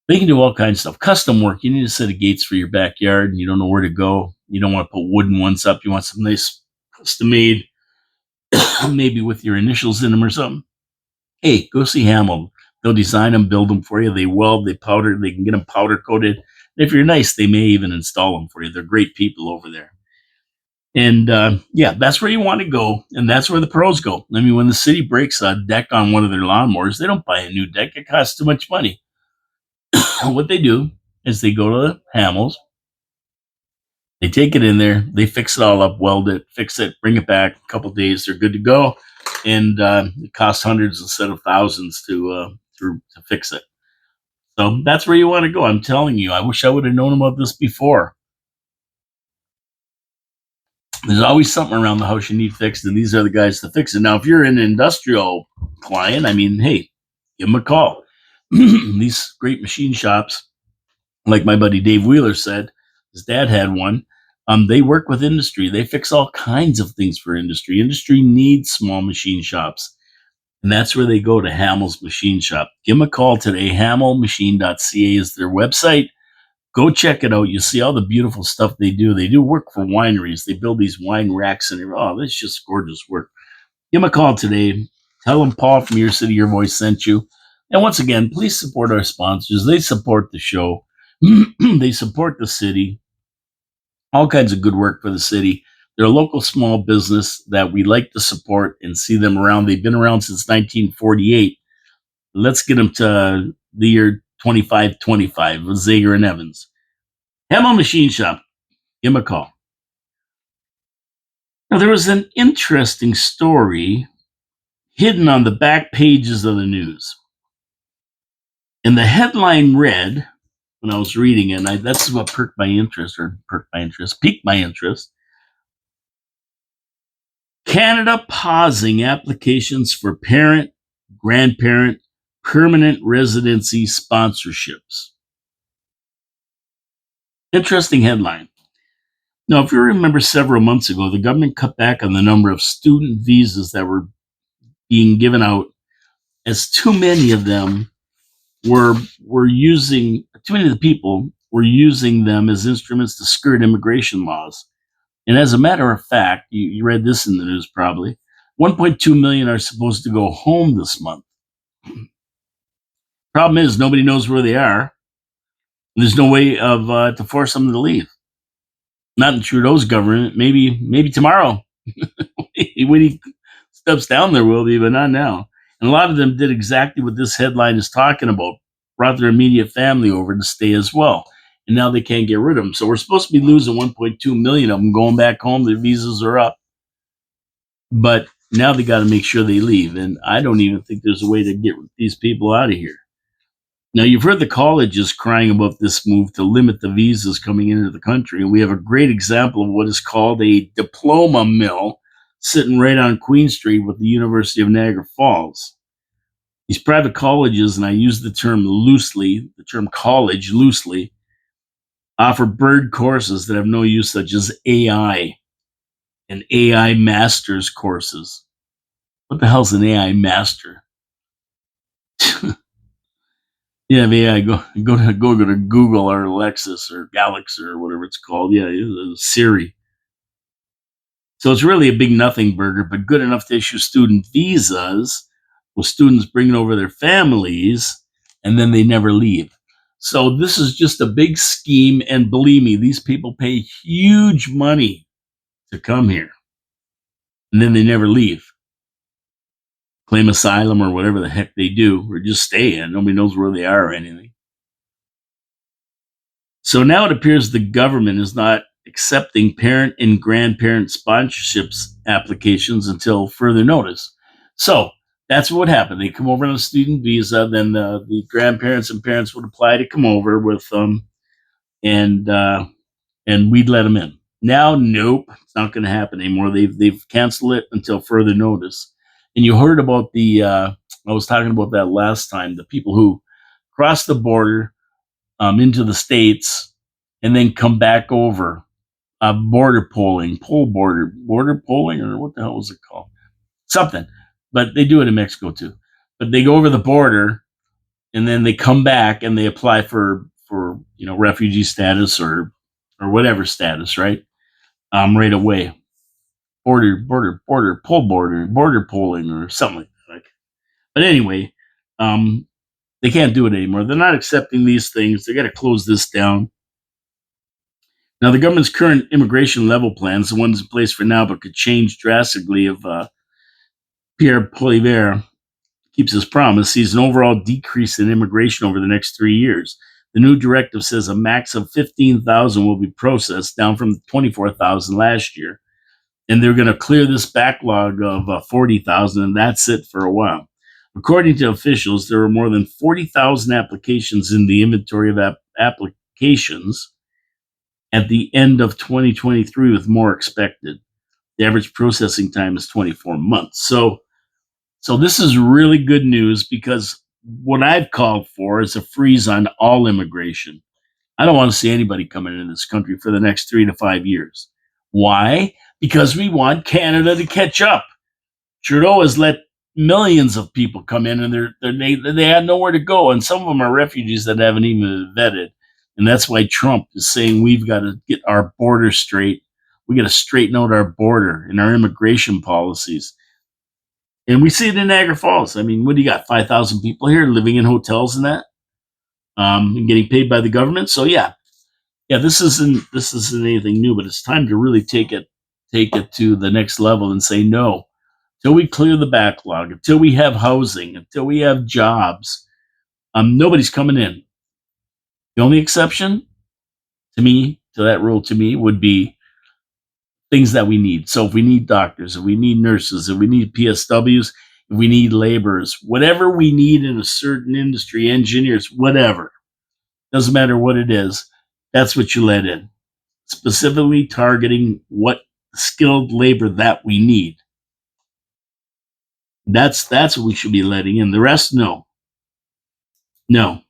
They can do all kinds of stuff. Custom work. You need a set of gates for your backyard and you don't know where to go. You don't want to put wooden ones up. You want some nice custom made, maybe with your initials in them or something. Hey, go see Hamel. They'll design them, build them for you. They weld, they powder, they can get them powder coated. And if you're nice, they may even install them for you. They're great people over there. And yeah, that's where you want to go. And that's where the pros go. I mean, when the city breaks a deck on one of their lawnmowers, they don't buy a new deck. It costs too much money. What they do is they go to the Hamels, they take it in there, they fix it all up, weld it, fix it, bring it back. A couple days, they're good to go, and it costs hundreds instead of thousands to fix it. So that's where you want to go. I'm telling you, I wish I would have known about this before. There's always something around the house you need fixed, and these are the guys to fix it. Now, if you're an industrial client, I mean, hey, give them a call. These great machine shops, like my buddy Dave Wheeler said, his dad had one. They work with industry. They fix all kinds of things for industry. Industry needs small machine shops. And that's where they go, to Hamel's Machine Shop. Give them a call today. Hamelmachine.ca is their website. Go check it out. You see all the beautiful stuff they do. They do work for wineries. They build these wine racks and oh, that's just gorgeous work. Give them a call today. Tell them Paul from Your City, Your Voice sent you. And once again, please support our sponsors. They support the show. They support the city. all kinds of good work for the city. They're a local small business that we like to support and see them around. They've been around since 1948. Let's get them to the year 2525 with Zager and Evans. Hamel Machine Shop. Give them a call. Now, there was an interesting story hidden on the back pages of the news. And the headline read, when I was reading it, and that's what piqued my interest. Canada pausing applications for parent, grandparent, permanent residency sponsorships. Interesting headline. Now, if you remember several months ago, the government cut back on the number of student visas that were being given out, as too many of them were using, too many of the people were using them as instruments to skirt immigration laws. And as a matter of fact, you read this in the news probably, 1.2 million are supposed to go home this month. Problem is, nobody knows where they are. There's no way of to force them to leave. Not in Trudeau's government. Maybe tomorrow when he steps down, there will be, but not now. And a lot of them did exactly what this headline is talking about. Brought their immediate family over to stay as well, and now they can't get rid of them. So we're supposed to be losing 1.2 million of them going back home. Their visas are up, but now they got to make sure they leave. And I don't even think there's a way to get these people out of here. Now, you've heard the colleges crying about this move to limit the visas coming into the country. And we have a great example of what is called a diploma mill sitting right on Queen Street with the University of Niagara Falls. These private colleges, and I use the term college loosely, offer bird courses that have no use, such as AI and AI masters courses. What the hell's an AI master? Yeah, AI. Go to Google or Lexus or Galaxy or whatever it's called. Yeah, Siri. So it's really a big nothing burger, but good enough to issue student visas with students bringing over their families, and then they never leave. So this is just a big scheme, and believe me, these people pay huge money to come here, and then they never leave. Claim asylum or whatever the heck they do, or just stay in. Nobody knows where they are or anything. So now it appears the government is not accepting parent and grandparent sponsorships applications until further notice. So that's what would happen. They come over on a student visa, then the grandparents and parents would apply to come over with them, and we'd let them in. Now, nope, it's not going to happen anymore. They've canceled it until further notice. And you heard about I was talking about that last time, the people who cross the border into the States and then come back over. Border polling, border polling, or what the hell was it called? Something. But they do it in Mexico too. But they go over the border and then they come back and they apply for refugee status or whatever status, right? Right away. Border polling or something like that. But anyway, they can't do it anymore. They're not accepting these things. They got to close this down. Now, the government's current immigration level plans, the ones in place for now, but could change drastically if Pierre Poilievre keeps his promise, sees an overall decrease in immigration over the next 3 years. The new directive says a max of 15,000 will be processed, down from 24,000 last year. And they're going to clear this backlog of 40,000, and that's it for a while. According to officials, there were more than 40,000 applications in the inventory of applications at the end of 2023, with more expected. The average processing time is 24 months. So this is really good news, because what I've called for is a freeze on all immigration. I don't want to see anybody coming into this country for the next 3 to 5 years. Why? Because we want Canada to catch up. Trudeau has let millions of people come in, and they had nowhere to go, and some of them are refugees that haven't even been vetted. And that's why Trump is saying we've got to get our border straight. We got to straighten out our border and our immigration policies. And we see it in Niagara Falls. I mean, what do you got? 5,000 people here living in hotels and that, and getting paid by the government. So yeah, Yeah, this isn't anything new, but it's time to really take it to the next level and say no. Until we clear the backlog, until we have housing, until we have jobs, nobody's coming in. The only exception to that rule to me would be things that we need. So if we need doctors, if we need nurses, if we need PSWs, if we need laborers, whatever we need in a certain industry, engineers, whatever, doesn't matter what it is, that's what you let in. Specifically targeting what skilled labor that we need. That's what we should be letting in. The rest, no, no.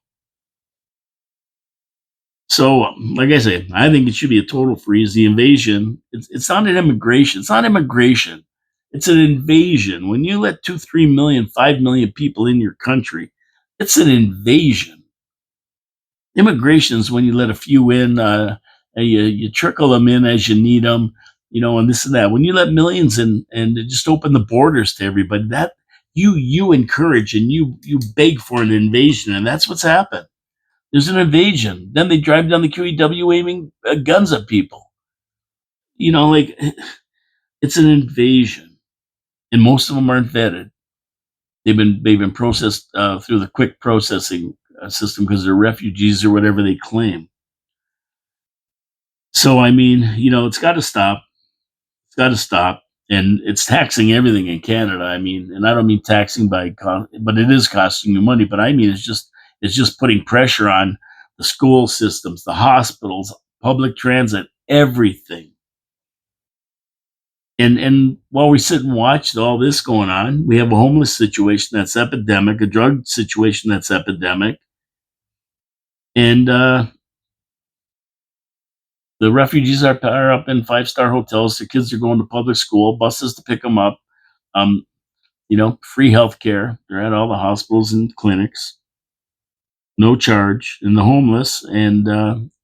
So, like I say, I think it should be a total freeze. The invasion, it's not an immigration. It's not immigration. It's an invasion. When you let 2, 3 million, 5 million people in your country, it's an invasion. Immigration is when you let a few in, and you trickle them in as you need them, and this and that. When you let millions in and just open the borders to everybody, that you encourage and you beg for an invasion, and that's what's happened. There's an invasion. Then they drive down the QEW aiming guns at people. Like it's an invasion, and most of them aren't vetted. They've been processed through the quick processing system because they're refugees or whatever they claim. So I mean, it's got to stop. It's got to stop, and it's taxing everything in Canada. I mean, and I don't mean taxing but it is costing you money. But I mean, it's just putting pressure on the school systems, the hospitals, public transit, everything. And while we sit and watch all this going on, we have a homeless situation that's epidemic, a drug situation that's epidemic, and the refugees are up in 5-star hotels. Their kids are going to public school, buses to pick them up. Um, free health care. They're at all the hospitals and clinics, no charge. And the homeless, and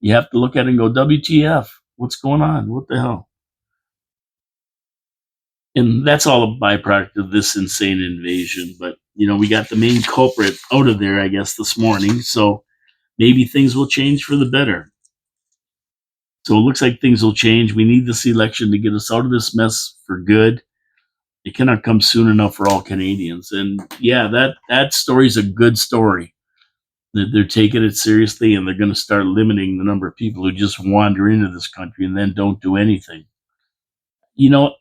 you have to look at it and go, WTF? What's going on? What the hell? And that's all a byproduct of this insane invasion. But we got the main culprit out of there, I guess, this morning. So maybe things will change for the better. So it looks like things will change. We need this election to get us out of this mess for good. It cannot come soon enough for all Canadians. And yeah, that story's a good story. They're taking it seriously, and they're going to start limiting the number of people who just wander into this country and then don't do anything.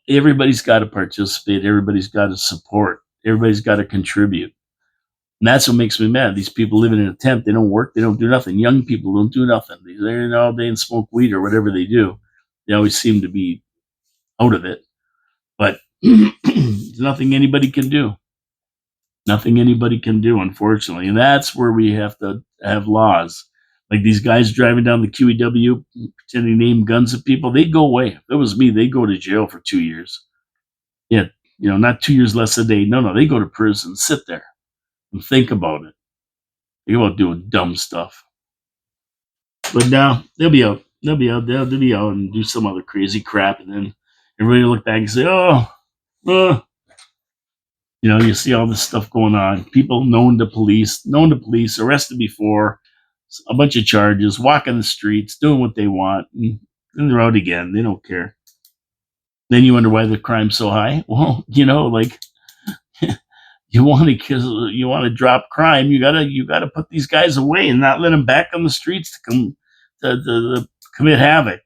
Everybody's got to participate. Everybody's got to support. Everybody's got to contribute. And that's what makes me mad. These people live in a tent. They don't work. They don't do nothing. Young people don't do nothing. They're in all day and smoke weed or whatever they do. They always seem to be out of it. But there's nothing anybody can do. Nothing anybody can do, unfortunately. And that's where we have to have laws. Like these guys driving down the QEW, pretending to aim guns at people, they'd go away. If it was me, they'd go to jail for 2 years. Yeah, not 2 years less a day. No, they go to prison, sit there and think about it. Think about doing dumb stuff. But now they'll be out. They'll be out and do some other crazy crap. And then everybody will look back and say, uh, you see all this stuff going on. People known to police, arrested before, a bunch of charges, walking the streets, doing what they want, and then they're out again. They don't care. Then you wonder why the crime's so high. Well, like you want to drop crime. You gotta put these guys away and not let them back on the streets to come to commit havoc.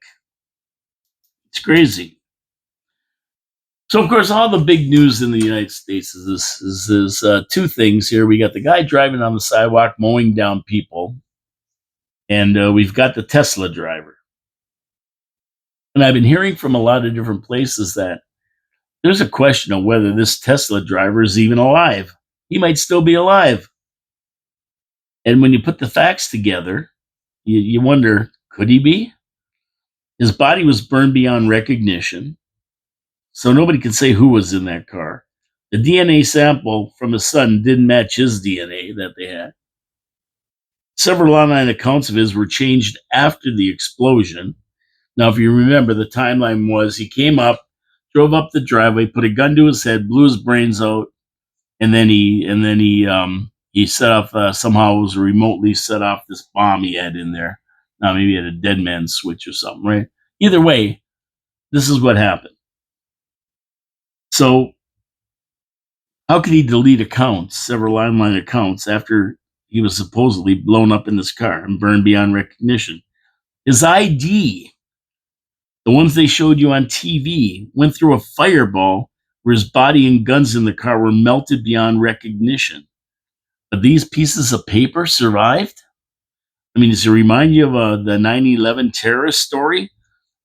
It's crazy. So, of course, all the big news in the United States is two things here. We got the guy driving on the sidewalk mowing down people, and we've got the Tesla driver. And I've been hearing from a lot of different places that there's a question of whether this Tesla driver is even alive. He might still be alive. And when you put the facts together, you wonder, could he be? His body was burned beyond recognition, so nobody could say who was in that car. The DNA sample from his son didn't match his DNA that they had. Several online accounts of his were changed after the explosion. Now, if you remember, the timeline was he came up, drove up the driveway, put a gun to his head, blew his brains out, and then he set off somehow it was remotely set off this bomb he had in there. Now, maybe he had a dead man switch or something, right? Either way, this is what happened. So, how could he delete accounts, several online accounts, after he was supposedly blown up in this car and burned beyond recognition? His ID, the ones they showed you on TV, went through a fireball where his body and guns in the car were melted beyond recognition. But these pieces of paper survived? I mean, does it remind you of the 9/11 terrorist story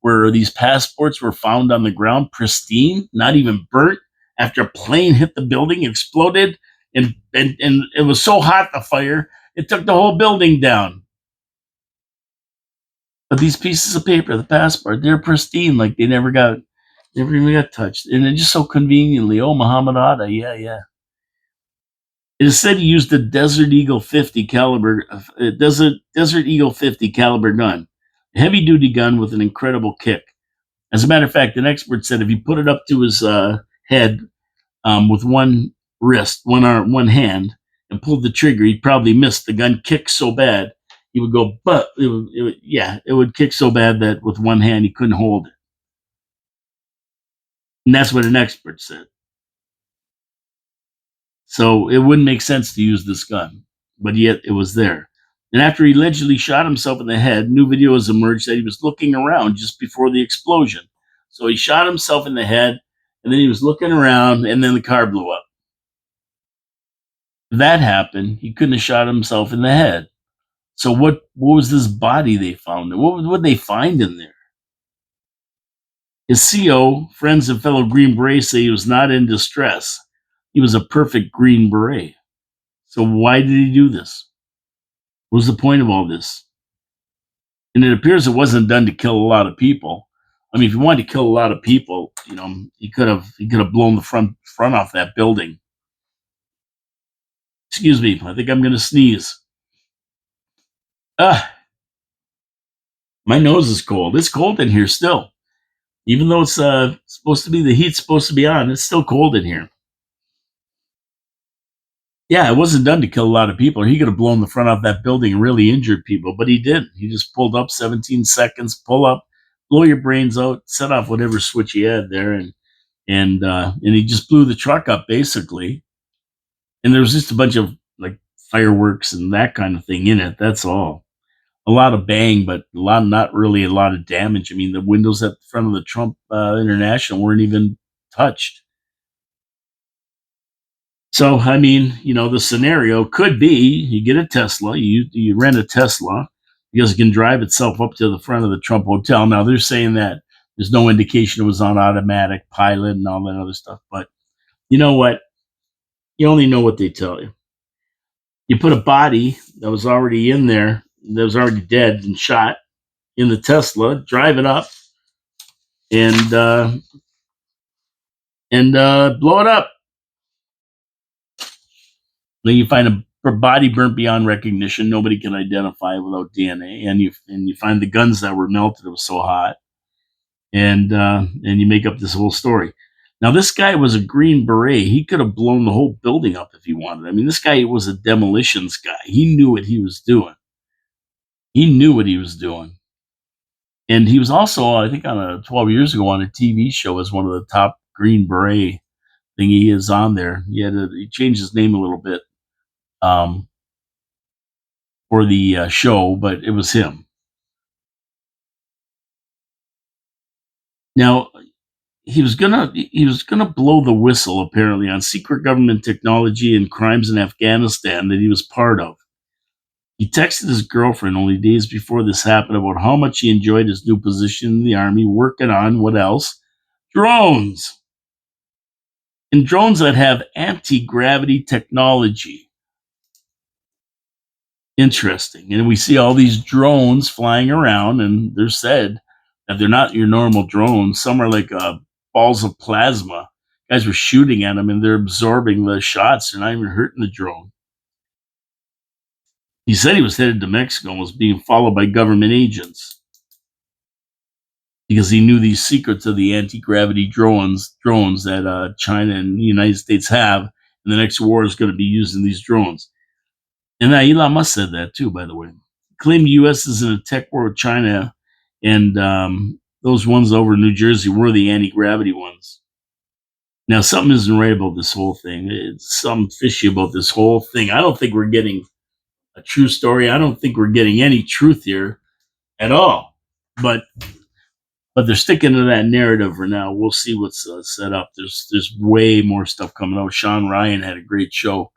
where these passports were found on the ground pristine, not even burnt, after a plane hit the building, exploded, and it was so hot, the fire, it took the whole building down. But these pieces of paper, the passport, they're pristine, like they never even got touched. And it just so conveniently, oh, Muhammad Atta, yeah, yeah. It is said he used a Desert Eagle 50 caliber, Desert Eagle 50 caliber gun, a heavy duty gun with an incredible kick. As a matter of fact, an expert said if you put it up to his head with one wrist, one arm, one hand, and pulled the trigger, he'd probably miss. The gun kicked so bad, he would go, but it would kick so bad that with one hand he couldn't hold it. And that's what an expert said. So it wouldn't make sense to use this gun, but yet it was there. And after he allegedly shot himself in the head, new videos emerged that he was looking around just before the explosion. So he shot himself in the head, and then he was looking around, and then the car blew up. If that happened, he couldn't have shot himself in the head. So what was this body they found? What would they find in there? His CO, friends and fellow Green Berets say he was not in distress. He was a perfect Green Beret. So why did he do this? What was the point of all this? And it appears it wasn't done to kill a lot of people. I mean, if he wanted to kill a lot of people, he could have blown the front off that building. Excuse me, I think I'm going to sneeze. Ah, my nose is cold. It's cold in here still, even though it's supposed to be the heat's supposed to be on. It's still cold in here. Yeah, it wasn't done to kill a lot of people. He could have blown the front off that building and really injured people, but he didn't. He just pulled up 17 seconds, pull up, blow your brains out, set off whatever switch he had there, and he just blew the truck up basically. And there was just a bunch of like fireworks and that kind of thing in it. That's all. A lot of bang, but not really a lot of damage. I mean, the windows at the front of the Trump International weren't even touched. So, I mean, the scenario could be you get a Tesla, you rent a Tesla because it can drive itself up to the front of the Trump Hotel. Now, they're saying that there's no indication it was on automatic pilot and all that other stuff. But you know what? You only know what they tell you. You put a body that was already in there, that was already dead and shot in the Tesla, drive it up, and blow it up. Then you find a body burnt beyond recognition. Nobody can identify it without DNA. And you find the guns that were melted. It was so hot, and you make up this whole story. Now this guy was a Green Beret. He could have blown the whole building up if he wanted. I mean, this guy was a demolitions guy. He knew what he was doing. And he was also, I think, 12 years ago on a TV show as one of the top Green Beret thing. He is on there. He changed his name a little bit. For the show, but it was him. Now he was gonna blow the whistle apparently on secret government technology and crimes in Afghanistan that he was part of. He texted his girlfriend only days before this happened about how much he enjoyed his new position in the army, working on what else? Drones. And drones that have anti-gravity technology. Interesting. And we see all these drones flying around, and they're said that they're not your normal drones. Some are like balls of plasma. Guys were shooting at them, and they're absorbing the shots. They're not even hurting the drone. He said he was headed to Mexico and was being followed by government agents because he knew these secrets of the anti-gravity drones that China and the United States have. And the next war is going to be using these drones. And Elon Musk said that too, by the way. claim the U.S. is in a tech war with China, and those ones over in New Jersey were the anti-gravity ones. Now, something isn't right about this whole thing. It's something fishy about this whole thing. I don't think we're getting a true story. I don't think we're getting any truth here at all. But they're sticking to that narrative for now. We'll see what's set up. There's way more stuff coming out. Sean Ryan had a great show.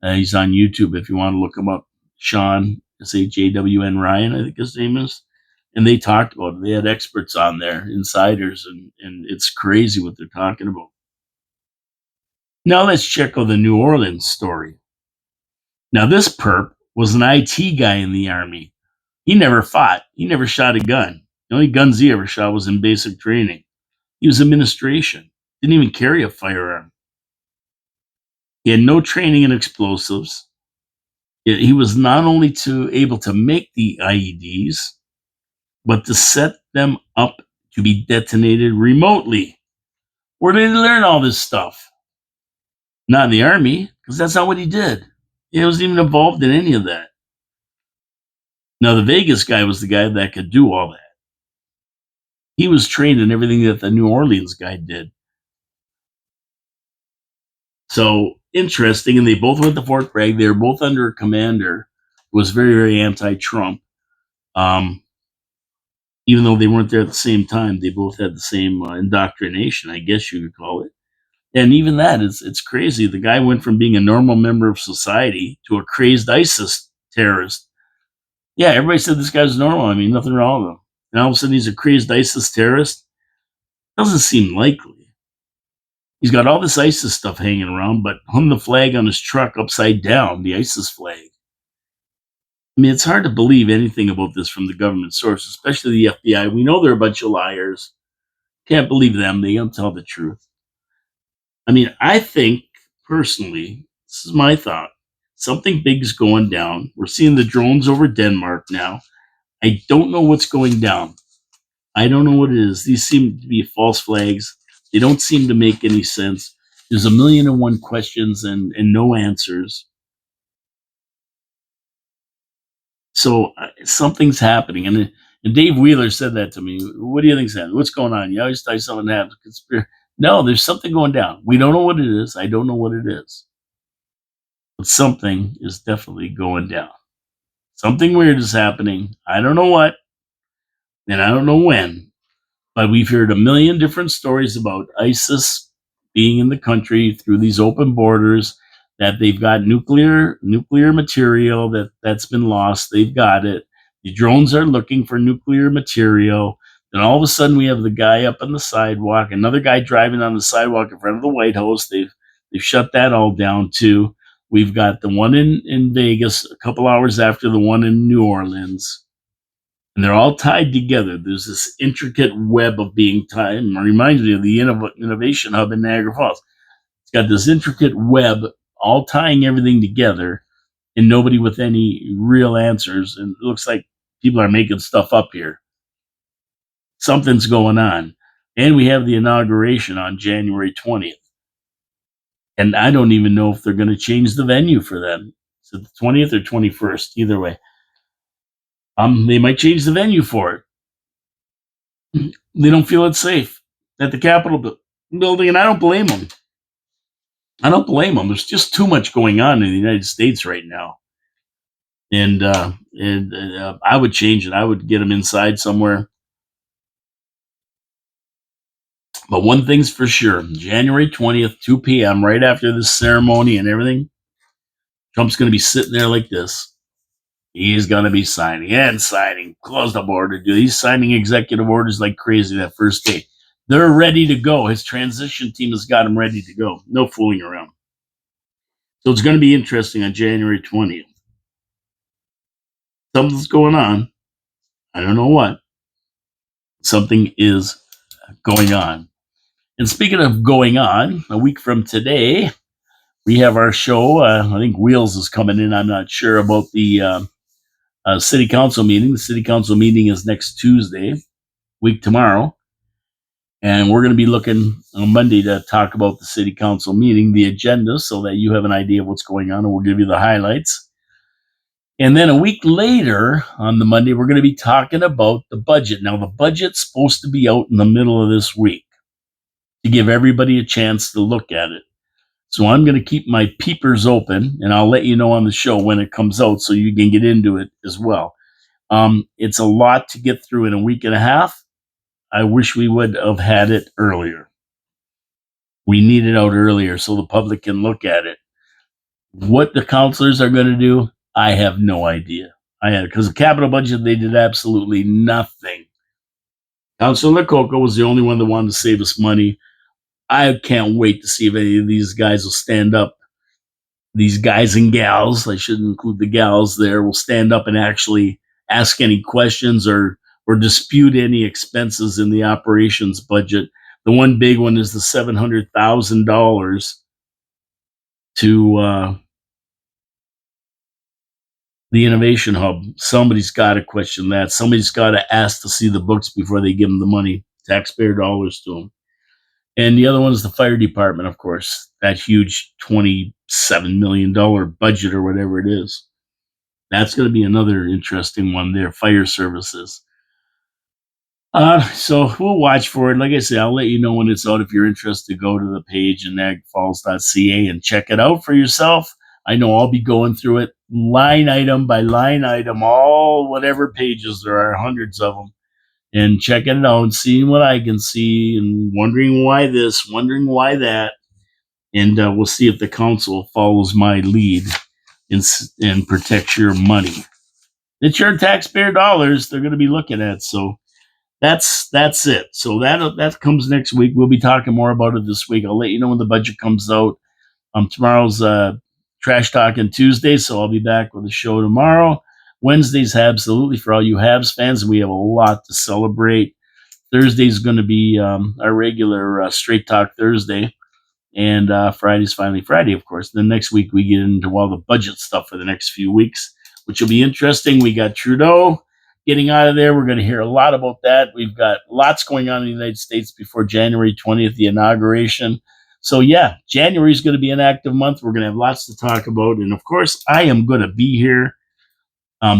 He's on YouTube if you want to look him up. Sean, SHAWN Ryan, I think his name is. And they talked about it. They had experts on there, insiders, and it's crazy what they're talking about. Now let's check out the New Orleans story. Now this perp was an IT guy in the Army. He never fought. He never shot a gun. The only guns he ever shot was in basic training. He was administration. Didn't even carry a firearm. He had no training in explosives. Yet he was not only able to make the IEDs, but to set them up to be detonated remotely. Where did he learn all this stuff? Not in the Army, because that's not what he did. He wasn't even involved in any of that. Now, the Vegas guy was the guy that could do all that. He was trained in everything that the New Orleans guy did. So interesting, and they both went to Fort Bragg. They were both under a commander who was very, very anti-Trump. Even though they weren't there at the same time, they both had the same indoctrination, I guess you could call it. And even that, it's crazy. The guy went from being a normal member of society to a crazed ISIS terrorist. Yeah, everybody said this guy's normal. I mean, nothing wrong with him. And all of a sudden, he's a crazed ISIS terrorist. Doesn't seem likely. He's got all this ISIS stuff hanging around, but hung the flag on his truck upside down, the ISIS flag. I mean, it's hard to believe anything about this from the government source, especially the FBI. We know they're a bunch of liars. Can't believe them. They don't tell the truth. I mean, I think, personally, this is my thought, something big is going down. We're seeing the drones over Denmark now. I don't know what's going down. I don't know what it is. These seem to be false flags. They don't seem to make any sense. There's 1,000,001 questions and no answers. So something's happening. And Dave Wheeler said that to me. What do you think's happening? What's going on? You always thought something happened. No, there's something going down. We don't know what it is. I don't know what it is. But something is definitely going down. Something weird is happening. I don't know what, and I don't know when. But we've heard 1,000,000 different stories about ISIS being in the country through these open borders, that they've got nuclear material that's been lost. They've got it. The drones are looking for nuclear material. Then all of a sudden we have the guy up on the sidewalk, another guy driving on the sidewalk in front of the White House. They've shut that all down too. We've got the one in Vegas a couple hours after the one in New Orleans. And they're all tied together. There's this intricate web of being tied. It reminds me of the Innovation Hub in Niagara Falls. It's got this intricate web all tying everything together, and nobody with any real answers. And it looks like people are making stuff up here. Something's going on. And we have the inauguration on January 20th. And I don't even know if they're going to change the venue for them. So the 20th or 21st, either way. They might change the venue for it. They don't feel it's safe at the Capitol building, and I don't blame them. There's just too much going on in the United States right now, and I would change it. I would get them inside somewhere. But one thing's for sure: January 20th, 2 p.m., right after this ceremony and everything, Trump's going to be sitting there like this. He's going to be signing, close the border. He's signing executive orders like crazy that first day. They're ready to go. His transition team has got him ready to go. No fooling around. So it's going to be interesting on January 20th. Something's going on. I don't know what. Something is going on. And speaking of going on, a week from today, we have our show. I think Wheels is coming in. I'm not sure about the city council meeting. The city council meeting is next Tuesday, week tomorrow. And we're going to be looking on Monday to talk about the city council meeting, the agenda, so that you have an idea of what's going on, and we'll give you the highlights. And then a week later, on the Monday, we're going to be talking about the budget. Now, the budget's supposed to be out in the middle of this week to give everybody a chance to look at it. So I'm going to keep my peepers open, and I'll let you know on the show when it comes out so you can get into it as well. It's a lot to get through in a week and a half. I wish we would have had it earlier. We need it out earlier so the public can look at it. What the counselors are going to do, I have no idea. Because the capital budget, they did absolutely nothing. Councilor Coco was the only one that wanted to save us money. I can't wait to see if any of these guys will stand up. These guys and gals, I should include the gals there, will stand up and actually ask any questions or dispute any expenses in the operations budget. The one big one is the $700,000 to the Innovation Hub. Somebody's got to question that. Somebody's got to ask to see the books before they give them the money, taxpayer dollars to them. And the other one is the fire department, of course, that huge $27 million budget or whatever it is. That's going to be another interesting one there, fire services. So we'll watch for it. Like I said, I'll let you know when it's out. If you're interested, go to the page in niagarafalls.ca and check it out for yourself. I know I'll be going through it line item by line item, all whatever pages there are, hundreds of them, and checking it out and seeing what I can see and wondering why this, wondering why that. And we'll see if the council follows my lead and protects your money. It's your taxpayer dollars they're going to be looking at. So that's it. So that comes next week. We'll be talking more about it this week. I'll let you know when the budget comes out. Tomorrow's Trash Talking Tuesday, so I'll be back with a show tomorrow. Wednesday's absolutely for all you Habs fans. We have a lot to celebrate. Thursday's going to be our regular Straight Talk Thursday. And Friday's finally Friday, of course. Then next week we get into all the budget stuff for the next few weeks, which will be interesting. We got Trudeau getting out of there. We're going to hear a lot about that. We've got lots going on in the United States before January 20th, the inauguration. So yeah, January is going to be an active month. We're going to have lots to talk about. And of course, I am going to be here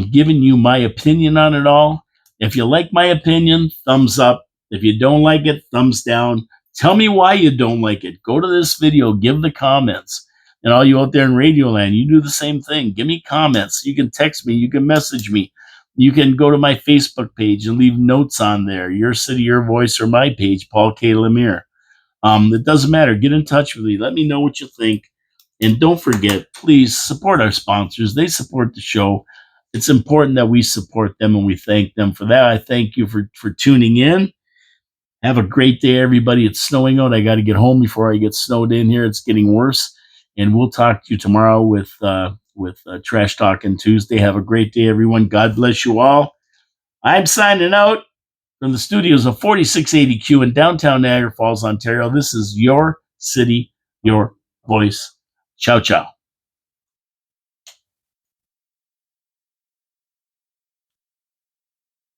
giving you my opinion on it all. If you like my opinion, thumbs up. If you don't like it, thumbs down. Tell me why you don't like it. Go to this video, give the comments. And all you out there in Radio Land, you do the same thing. Give me comments. You can text me. You can message me. You can go to my Facebook page and leave notes on there. Your City, Your Voice, or my page, Paul K. Lemire. It doesn't matter. Get in touch with me. Let me know what you think. And don't forget, please support our sponsors. They support the show. It's important that we support them and we thank them for that. I thank you for tuning in. Have a great day, everybody. It's snowing out. I got to get home before I get snowed in here. It's getting worse. And we'll talk to you tomorrow with Trash Talking Tuesday. Have a great day, everyone. God bless you all. I'm signing out from the studios of 4680Q in downtown Niagara Falls, Ontario. This is Your City, Your Voice. Ciao, ciao.